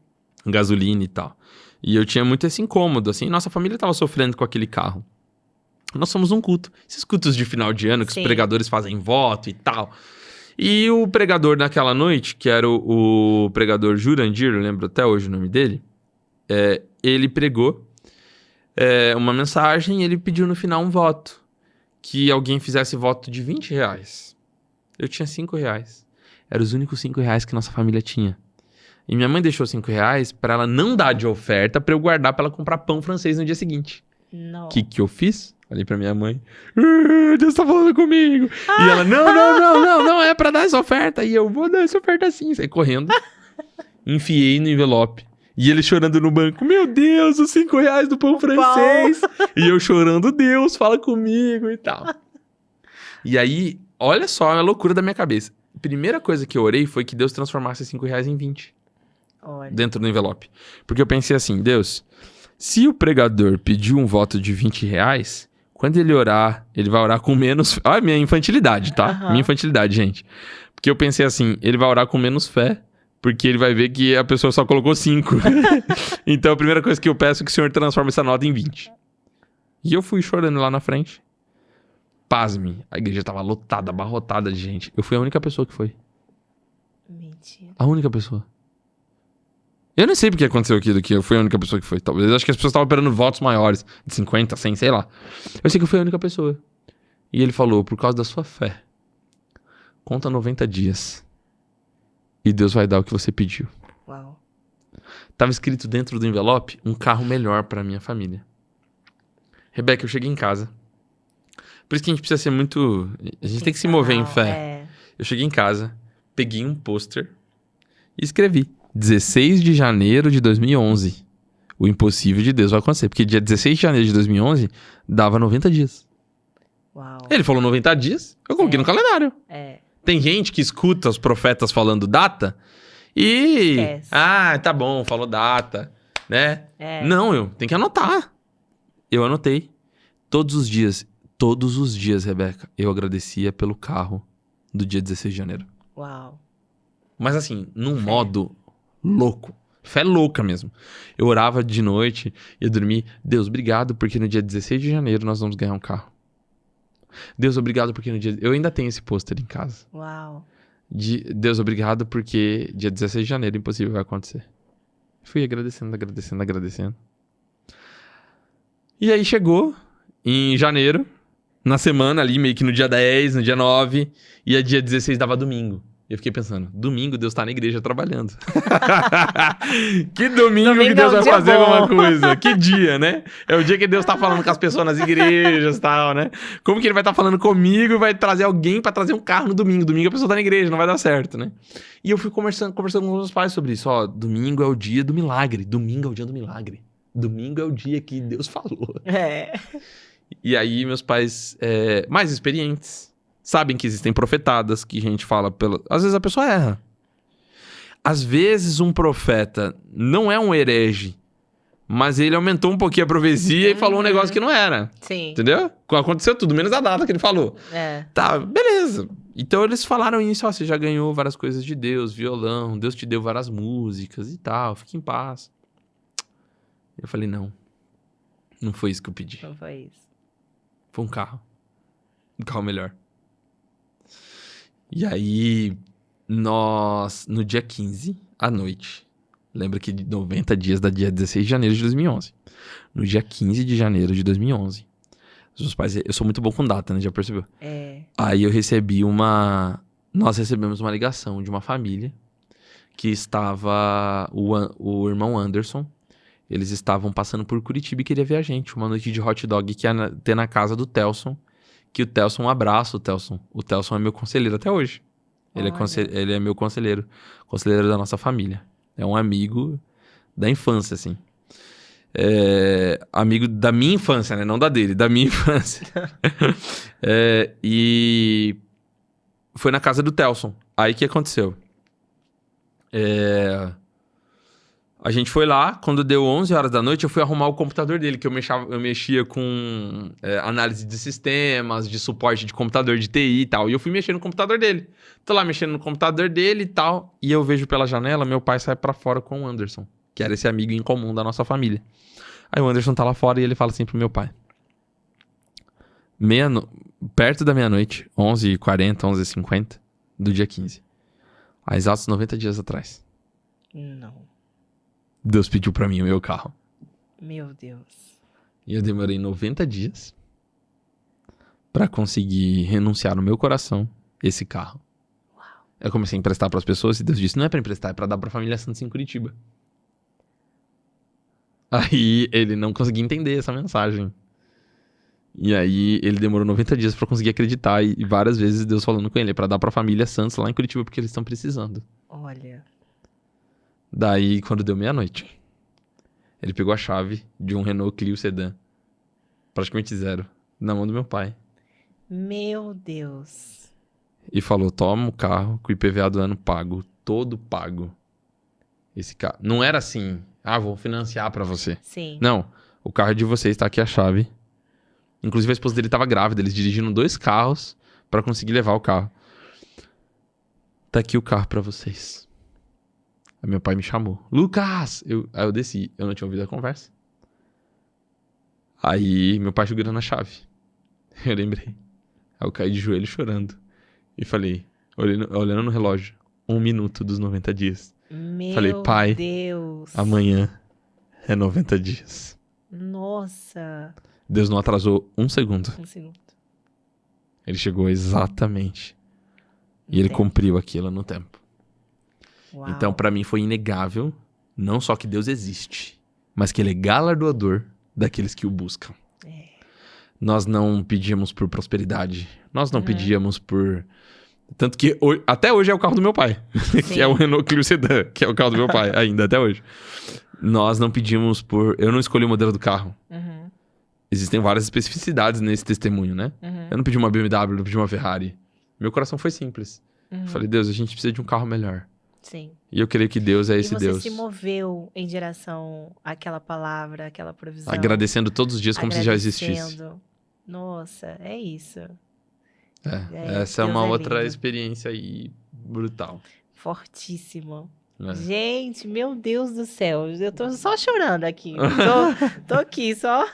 Gasolina e tal. E eu tinha muito esse incômodo, assim. Nossa família tava sofrendo com aquele carro. Nós somos um culto. Esses cultos de final de ano que Sim. os pregadores fazem voto e tal. E o pregador naquela noite, que era o pregador Jurandir, eu lembro até hoje o nome dele, ele pregou uma mensagem e ele pediu no final um voto. Que alguém fizesse voto de R$20. Eu tinha R$5. Eram os únicos R$5 que nossa família tinha. E minha mãe deixou R$5 pra ela não dar de oferta pra eu guardar pra ela comprar pão francês no dia seguinte. Não. O que eu fiz? Falei pra minha mãe: Deus tá falando comigo. E ela: não é pra dar essa oferta. E eu: vou dar essa oferta sim. Saí correndo, enfiei no envelope. E ele chorando no banco: meu Deus, os R$5 do pão francês. E eu chorando: Deus, fala comigo e tal. E aí, olha só a loucura da minha cabeça. A primeira coisa que eu orei foi que Deus transformasse R$5 em 20. Olha. Dentro do envelope. Porque eu pensei assim: Deus, se o pregador pediu um voto de R$20, quando ele orar, ele vai orar com menos... Olha a minha infantilidade, tá? Uhum. Minha infantilidade, gente. Porque eu pensei assim: ele vai orar com menos fé, porque ele vai ver que a pessoa só colocou 5. Então a primeira coisa que eu peço é que o Senhor transforme essa nota em 20. E eu fui chorando lá na frente. Pasme, a igreja tava lotada, abarrotada de gente. Eu fui a única pessoa que foi. Mentira. A única pessoa. Eu nem sei porque aconteceu aquilo, que eu fui a única pessoa que foi. Talvez acho que as pessoas estavam esperando votos maiores, de 50, 100, sei lá. Eu sei que eu fui a única pessoa. E ele falou, por causa da sua fé, conta 90 dias. E Deus vai dar o que você pediu. Uau. Tava escrito dentro do envelope um carro melhor pra minha família. Rebeca, eu cheguei em casa. Por isso que a gente precisa ser muito... A gente tem que se mover em fé. É. Eu cheguei em casa, peguei um pôster e escrevi. 16 de janeiro de 2011. O impossível de Deus vai acontecer. Porque dia 16 de janeiro de 2011 dava 90 dias. Uau. Ele falou 90 dias, eu coloquei no calendário. É. Tem gente que escuta os profetas falando data e... Esquece. Ah, tá bom, falou data, né? É. Não, tem que anotar. Eu anotei. Todos os dias, Rebeca, eu agradecia pelo carro do dia 16 de janeiro. Uau. Mas assim, num Fé. modo louco. Fé louca mesmo. Eu orava de noite, ia dormir. Deus, obrigado porque no dia 16 de janeiro nós vamos ganhar um carro. Deus, obrigado porque no dia... Eu ainda tenho esse pôster em casa. Uau. Deus, obrigado porque dia 16 de janeiro impossível vai acontecer. Fui agradecendo. E aí chegou em janeiro, na semana ali, meio que no dia 10, no dia 9, e a dia 16 dava domingo. E eu fiquei pensando, domingo Deus tá na igreja trabalhando. Que domingo que Domingo Deus é um vai dia fazer bom. alguma coisa? Que dia, né? É o dia que Deus tá falando com as pessoas nas igrejas e tal, né? Como que ele vai estar falando comigo e vai trazer alguém pra trazer um carro no domingo? Domingo a pessoa tá na igreja, não vai dar certo, né? E eu fui conversando com os meus pais sobre isso. Ó, domingo é o dia do milagre. Domingo é o dia do milagre. Domingo é o dia que Deus falou. É. E aí meus pais, mais experientes, sabem que existem profetadas, que a gente fala pela... Às vezes a pessoa erra. Às vezes um profeta não é um herege, mas ele aumentou um pouquinho a profecia e falou um negócio que não era. Sim. Entendeu? Aconteceu tudo, menos a data que ele falou. É. Tá, beleza. Então eles falaram isso, ó, você já ganhou várias coisas de Deus, violão, Deus te deu várias músicas e tal, fique em paz. Eu falei, não foi isso que eu pedi. Não foi isso. Foi um carro melhor. E aí, nós, no dia 15, à noite, lembra que de 90 dias da dia 16 de janeiro de 2011. No dia 15 de janeiro de 2011, os meus pais, eu sou muito bom com data, né? Já percebeu? É. Aí nós recebemos uma ligação de uma família que estava, o irmão Anderson, eles estavam passando por Curitiba e queria ver a gente. Uma noite de hot dog que ia ter na casa do Telson. Que o Telson, um abraço, o Telson. O Telson é meu conselheiro até hoje. Ele é meu conselheiro. Conselheiro da nossa família. É um amigo da infância, assim. Amigo da minha infância, né? Não da dele, da minha infância. E foi na casa do Telson. Aí o que aconteceu? A gente foi lá, quando deu 11 horas da noite, eu fui arrumar o computador dele, que eu mexia com análise de sistemas, de suporte de computador de TI e tal. E eu fui mexer no computador dele. Tô lá mexendo no computador dele e tal, e eu vejo pela janela, meu pai sai pra fora com o Anderson, que era esse amigo em comum da nossa família. Aí o Anderson tá lá fora e ele fala assim pro meu pai. Perto da meia-noite, 11h40, 11h50, do dia 15. Há exatos 90 dias atrás. Não. Deus pediu pra mim o meu carro. Meu Deus. E eu demorei 90 dias pra conseguir renunciar no meu coração esse carro. Uau. Eu comecei a emprestar pras pessoas e Deus disse, não é pra emprestar, é pra dar pra família Santos em Curitiba. Aí ele não conseguia entender essa mensagem. E aí ele demorou 90 dias pra conseguir acreditar e várias vezes Deus falando com ele, é pra dar pra família Santos lá em Curitiba porque eles estão precisando. Olha. Daí, quando deu meia-noite, ele pegou a chave de um Renault Clio Sedan, praticamente zero, na mão do meu pai. Meu Deus. E falou, toma o carro com o IPVA do ano pago, todo pago. Esse carro. Não era assim, vou financiar pra você. Sim. Não, o carro é de vocês, tá aqui a chave. Inclusive a esposa dele tava grávida, eles dirigiram 2 carros pra conseguir levar o carro. Tá aqui o carro pra vocês. Aí meu pai me chamou. Lucas! Aí eu desci. Eu não tinha ouvido a conversa. Aí meu pai jogando a chave. Eu lembrei. Aí eu caí de joelho chorando. E falei, olhando no relógio, 1 minuto dos 90 dias. Falei, Meu pai, Deus. amanhã é 90 dias. Nossa. Deus não atrasou 1 segundo. Um segundo. Ele chegou exatamente. E ele Tempo. cumpriu aquilo no tempo. Uau. Então, pra mim, foi inegável, não só que Deus existe, mas que ele é galardoador daqueles que o buscam. É. Nós não pedíamos por prosperidade. Nós não Uhum. pedíamos por... Tanto que até hoje é o carro do meu pai. Que é o Renault Clio Sedan, que é o carro do meu pai, ainda até hoje. Nós não pedimos por... Eu não escolhi o modelo do carro. Uhum. Existem várias especificidades nesse testemunho, né? Uhum. Eu não pedi uma BMW, não pedi uma Ferrari. Meu coração foi simples. Uhum. Falei, Deus, a gente precisa de um carro melhor. Sim. E eu creio que Deus é E esse você Deus. se moveu em direção àquela palavra, àquela provisão. Agradecendo todos os dias como se já existisse. Agradecendo. Nossa, é isso. Essa é Deus uma é outra lindo. experiência aí brutal. Fortíssimo. Né? Gente, meu Deus do céu. Eu tô só chorando aqui. Tô aqui só.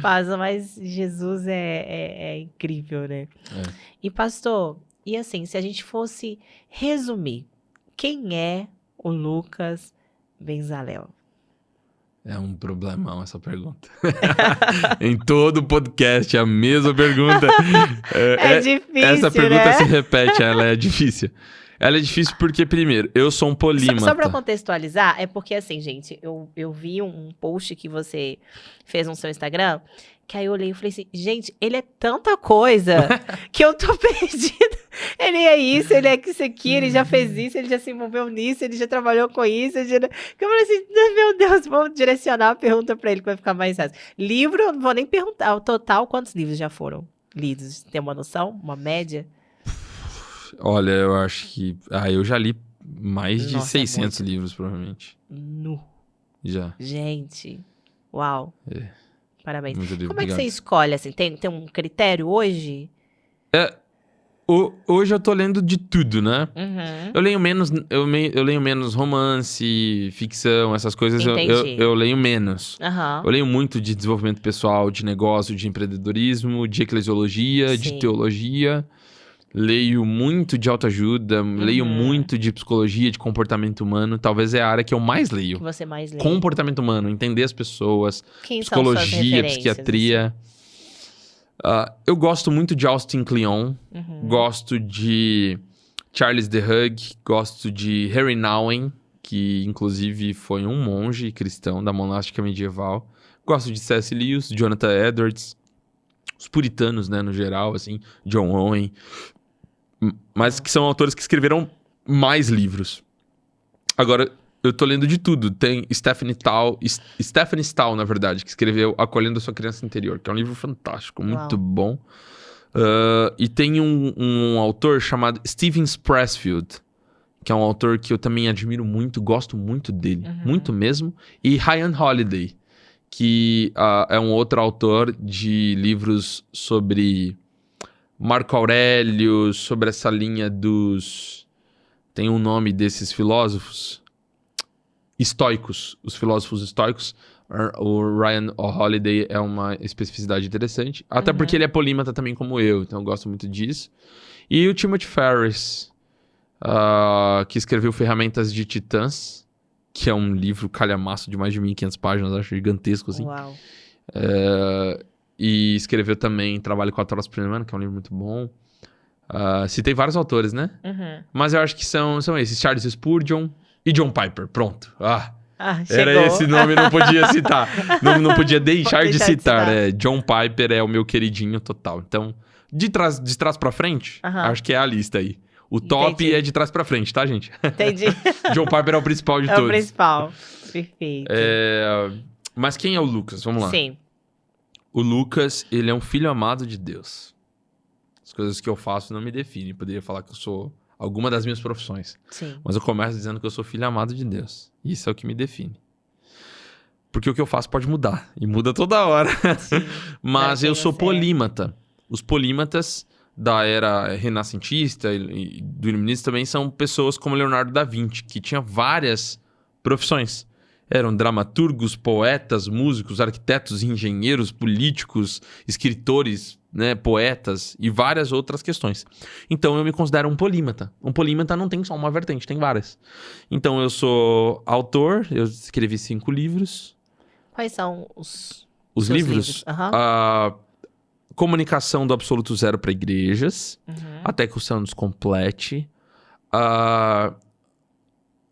Mas Jesus é incrível, né? É. E pastor, e assim, se a gente fosse resumir, quem é o Lucas Benzalel? É um problemão essa pergunta. Em todo podcast é a mesma pergunta. É difícil, essa pergunta né? se repete, ela é difícil. Ela é difícil porque, primeiro, eu sou um polímata. Só pra contextualizar, é porque assim, gente, eu vi um post que você fez no seu Instagram, que aí eu olhei e falei assim, gente, ele é tanta coisa que eu tô perdida. Ele é isso, ele é isso aqui, ele já fez isso, ele já se envolveu nisso, ele já trabalhou com isso. Que eu falei assim, meu Deus, vamos direcionar a pergunta pra ele que vai ficar mais fácil. Livro, eu não vou nem perguntar, o total, quantos livros já foram lidos? Tem uma noção? Uma média? Olha, eu acho que... eu já li mais de Nossa, 600 muito. livros, provavelmente. Nu. Já. Gente, uau. É. Parabéns. Muito livro, Como é que você obrigado. escolhe, assim? Tem um critério hoje? Hoje eu tô lendo de tudo, né? Uhum. Eu leio menos, eu leio menos romance, ficção, essas coisas Entendi. eu leio menos. Aham. Eu leio muito de desenvolvimento pessoal, de negócio, de empreendedorismo, de eclesiologia, de Sim. teologia. Leio muito de autoajuda, leio muito de psicologia, de comportamento humano. Talvez é a área que eu mais Que leio. você mais lê? Comportamento humano, entender as pessoas, Quem são suas psicologia, referências, psiquiatria. Eu gosto muito de Austin Kleon, assim? Uhum. gosto de Charles Duhigg, gosto de Harry Nouwen, que inclusive foi um monge cristão da monástica medieval. Gosto de C.S. Lewis, Jonathan Edwards, os puritanos, né, no geral, assim, John Owen. Mas que são autores que escreveram mais livros. Agora, eu tô lendo de tudo. Tem Stephanie Stahl, na verdade, que escreveu Acolhendo a Sua Criança Interior, que é um livro fantástico, muito Uau. bom. E tem um autor chamado Steven Pressfield, que é um autor que eu também admiro muito, gosto muito dele, muito mesmo. E Ryan Holiday, que é um outro autor de livros sobre Marco Aurélio, sobre essa linha dos... Tem um nome desses filósofos... Estoicos, os filósofos estoicos. O Ryan Holiday é uma especificidade interessante. Até porque ele é polímata também como eu, então eu gosto muito disso. E o Timothy Ferriss, que escreveu Ferramentas de Titãs, que é um livro calhamaço de mais de 1.500 páginas, acho gigantesco, assim. Uau. E escreveu também Trabalho 4 Horas por Semana, que é um livro muito bom. Citei vários autores, né? Uhum. Mas eu acho que são esses. Charles Spurgeon e John Piper. Pronto. Chegou. Era esse nome, não podia citar. não podia deixar de citar. citar. John Piper é o meu queridinho total. Então, de trás pra frente, acho que é a lista aí. O top Entendi. é de trás pra frente, tá, gente? Entendi. John Piper é o principal de É todos. o principal. Perfeito. Mas quem é o Lucas? Vamos lá. Sim. O Lucas, ele é um filho amado de Deus. As coisas que eu faço não me definem. Poderia falar que eu sou alguma das minhas profissões. Sim. Mas eu começo dizendo que eu sou filho amado de Deus. Isso é o que me define. Porque o que eu faço pode mudar. E muda toda hora. Sim. Mas Pra eu quem sou você é. polímata. Os polímatas da era renascentista e do iluminismo também são pessoas como Leonardo da Vinci, que tinha várias profissões. Eram dramaturgos, poetas, músicos, arquitetos, engenheiros, políticos, escritores, né, poetas e várias outras questões. Então eu me considero um polímata. Um polímata não tem só uma vertente, tem várias. Então eu sou autor, eu escrevi 5 livros. Quais são os Os seus livros? Aham. A Comunicação do Absoluto Zero para Igrejas, Uhum. até que o céu nos complete.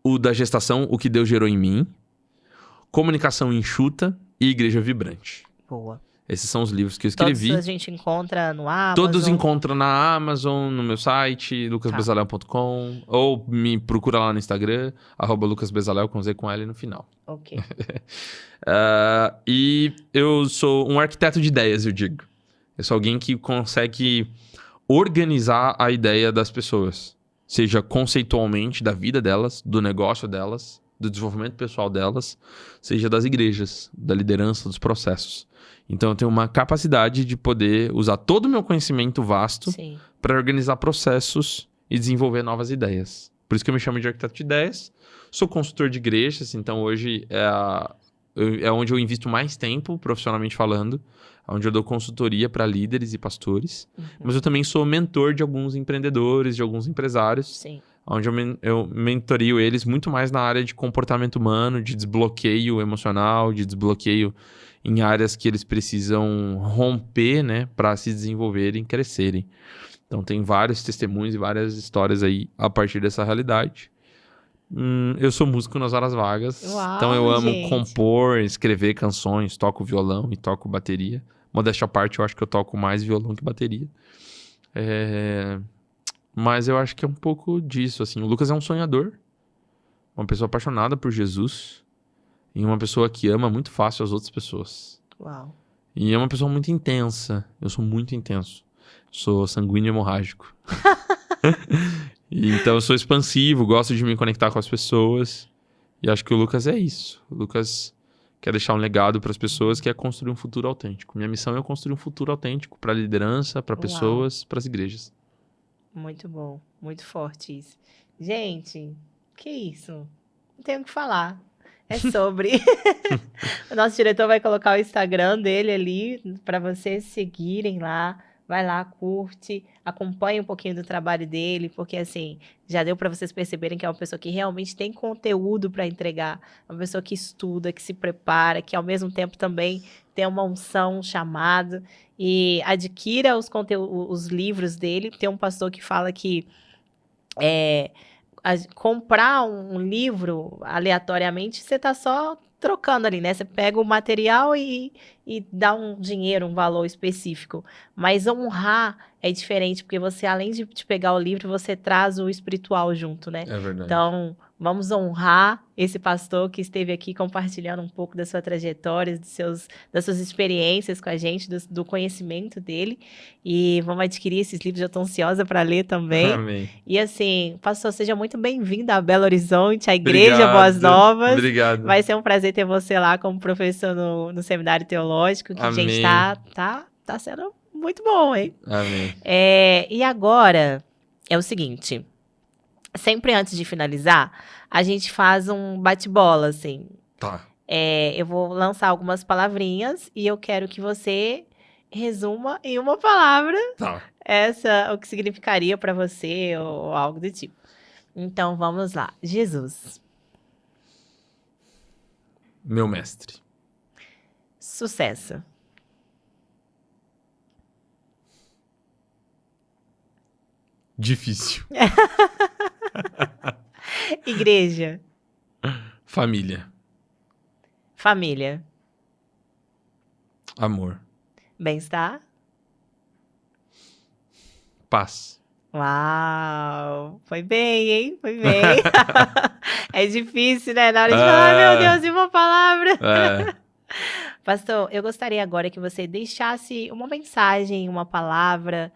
O da gestação, O que Deus gerou em mim. Comunicação enxuta e Igreja Vibrante. Boa. Esses são os livros que eu Todos escrevi. a gente encontra no Amazon. Todos encontram na Amazon, no meu site, lucasbezalel.com, ou me procura lá no Instagram, @lucasbezalel com Z com L no final. Ok. E eu sou um arquiteto de ideias, eu digo. Eu sou alguém que consegue organizar a ideia das pessoas. Seja conceitualmente da vida delas, do negócio delas, do desenvolvimento pessoal delas, seja das igrejas, da liderança, dos processos. Então eu tenho uma capacidade de poder usar todo o meu conhecimento vasto para organizar processos e desenvolver novas ideias. Por isso que eu me chamo de arquiteto de ideias. Sou consultor de igrejas, então hoje é onde eu invisto mais tempo, profissionalmente falando, onde eu dou consultoria para líderes e pastores. Uhum. Mas eu também sou mentor de alguns empreendedores, de alguns empresários. Sim. Onde eu mentorio eles muito mais na área de comportamento humano, de desbloqueio emocional, de desbloqueio em áreas que eles precisam romper, né, para se desenvolverem e crescerem. Então tem vários testemunhos e várias histórias aí a partir dessa realidade. Eu sou músico nas horas vagas. Uau, então eu amo gente. compor, escrever canções, toco violão e toco bateria. Modéstia à parte, eu acho que eu toco mais violão que bateria. Mas eu acho que é um pouco disso, assim. O Lucas é um sonhador, uma pessoa apaixonada por Jesus e uma pessoa que ama muito fácil as outras pessoas. Uau. E é uma pessoa muito intensa. Eu sou muito intenso. Sou sanguíneo hemorrágico. Então eu sou expansivo, gosto de me conectar com as pessoas. E acho que o Lucas é isso. O Lucas quer deixar um legado para as pessoas, quer construir um futuro autêntico. Minha missão é construir um futuro autêntico para a liderança, para pessoas, para as igrejas. Muito bom, muito forte isso. Gente, que isso? Não tenho o que falar. É sobre. O nosso diretor vai colocar o Instagram dele ali para vocês seguirem lá. Vai lá, curte, acompanhe um pouquinho do trabalho dele, porque assim, já deu para vocês perceberem que é uma pessoa que realmente tem conteúdo para entregar, uma pessoa que estuda, que se prepara, que ao mesmo tempo também tem uma unção, um chamado, e adquira os livros dele. Tem um pastor que fala que comprar um livro aleatoriamente, você está só trocando ali, né? Você pega o material e dá um dinheiro, um valor específico. Mas honrar é diferente, porque você, além de pegar o livro, você traz o espiritual junto, né? É verdade. Então, vamos honrar esse pastor que esteve aqui compartilhando um pouco da sua trajetória, das suas experiências com a gente, do conhecimento dele. E vamos adquirir esses livros, eu estou ansiosa para ler também. Amém. E assim, pastor, seja muito bem-vindo a Belo Horizonte, à Igreja Boas Novas. Obrigado. Vai ser um prazer ter você lá como professor no Seminário Teológico, que, Amém. gente, tá sendo muito bom, hein? Amém. E agora, é o seguinte, sempre antes de finalizar, a gente faz um bate-bola, assim. Tá. Eu vou lançar algumas palavrinhas e eu quero que você resuma em uma palavra o que significaria para você ou algo do tipo. Então, vamos lá. Jesus. Meu mestre. Sucesso. Difícil. Igreja. Família. Família. Amor. Bem-estar. Paz. Uau! Foi bem, hein? Foi bem. É difícil, né? Na hora de falar, meu Deus, e uma palavra. Pastor, eu gostaria agora que você deixasse uma mensagem, uma palavra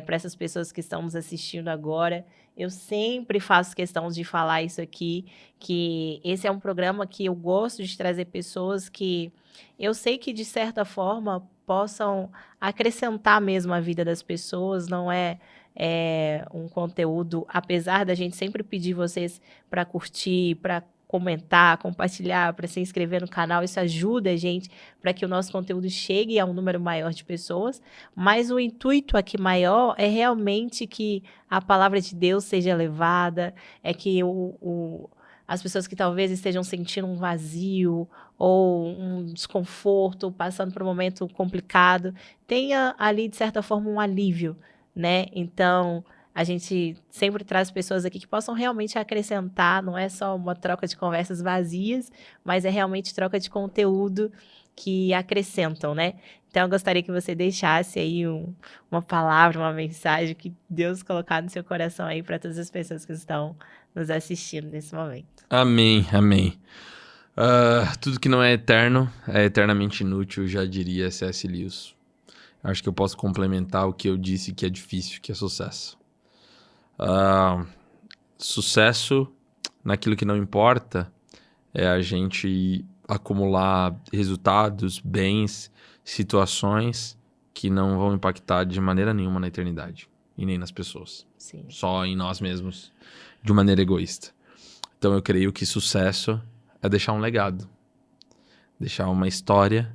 para essas pessoas que estão nos assistindo agora. Eu sempre faço questão de falar isso aqui, que esse é um programa que eu gosto de trazer pessoas que eu sei que, de certa forma, possam acrescentar mesmo a vida das pessoas. Não é um conteúdo, apesar da gente sempre pedir vocês para curtir, para comentar, compartilhar, para se inscrever no canal. Isso ajuda a gente para que o nosso conteúdo chegue a um número maior de pessoas. Mas o intuito aqui maior é realmente que a palavra de Deus seja levada, é que as pessoas que talvez estejam sentindo um vazio ou um desconforto, passando por um momento complicado, tenha ali, de certa forma, um alívio, né? Então, a gente sempre traz pessoas aqui que possam realmente acrescentar, não é só uma troca de conversas vazias, mas é realmente troca de conteúdo que acrescentam, né? Então, eu gostaria que você deixasse aí uma palavra, uma mensagem que Deus colocar no seu coração aí para todas as pessoas que estão nos assistindo nesse momento. Amém, amém. Tudo que não é eterno é eternamente inútil, já diria C.S. Lewis. Acho que eu posso complementar o que eu disse que é difícil, que é sucesso. Sucesso naquilo que não importa é a gente acumular resultados, bens, situações que não vão impactar de maneira nenhuma na eternidade e nem nas pessoas. Sim. Só em nós mesmos, de maneira egoísta. Então eu creio que sucesso é deixar um legado, deixar uma história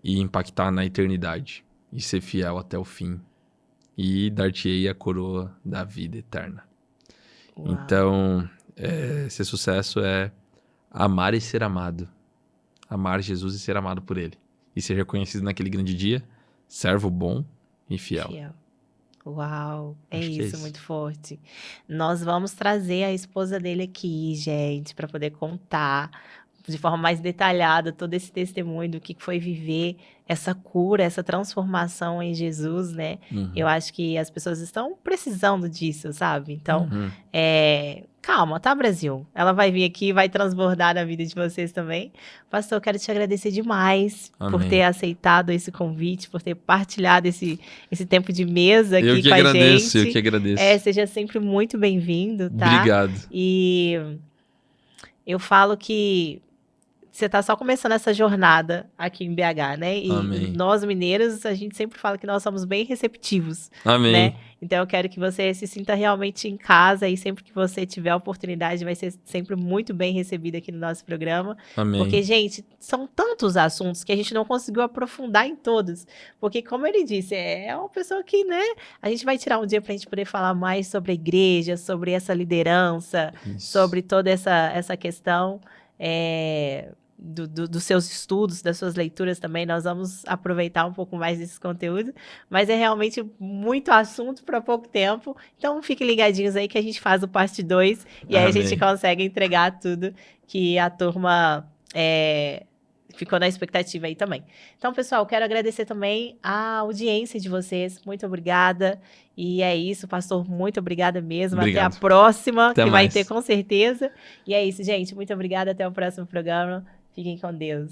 e impactar na eternidade e ser fiel até o fim e dar-te-ei a coroa da vida eterna. Uau. Então, ser sucesso é amar e ser amado. Amar Jesus e ser amado por ele. E ser reconhecido naquele grande dia, servo bom e fiel. Uau, Acho que é isso, isso. muito forte. Nós vamos trazer a esposa dele aqui, gente, para poder contar de forma mais detalhada todo esse testemunho do que foi viver essa cura, essa transformação em Jesus, né? Uhum. Eu acho que as pessoas estão precisando disso, sabe? Então, Uhum. calma, tá, Brasil? Ela vai vir aqui e vai transbordar na vida de vocês também. Pastor, eu quero te agradecer demais por Amém. ter aceitado esse convite, por ter partilhado esse tempo de mesa aqui Eu que com a agradeço, gente. eu que agradeço. Seja sempre muito bem-vindo, tá? Obrigado. E eu falo que você tá só começando essa jornada aqui em BH, né? E Amém. nós mineiros, a gente sempre fala que nós somos bem receptivos, Amém. né? Então eu quero que você se sinta realmente em casa e sempre que você tiver a oportunidade vai ser sempre muito bem recebido aqui no nosso programa. Amém. Porque, gente, são tantos assuntos que a gente não conseguiu aprofundar em todos. Porque, como ele disse, é uma pessoa que, né? A gente vai tirar um dia pra gente poder falar mais sobre a igreja, sobre essa liderança, Isso. sobre toda essa questão dos seus estudos, das suas leituras também. Nós vamos aproveitar um pouco mais desse conteúdo, mas é realmente muito assunto para pouco tempo. Então, fiquem ligadinhos aí que a gente faz o parte 2 e aí a gente consegue entregar tudo que a turma ficou na expectativa aí também. Então, pessoal, quero agradecer também a audiência de vocês. Muito obrigada. E é isso, pastor. Muito obrigada mesmo. Obrigado. Até a próxima, Até que mais. vai ter com certeza. E é isso, gente. Muito obrigada. Até o próximo programa. Fiquem com Deus.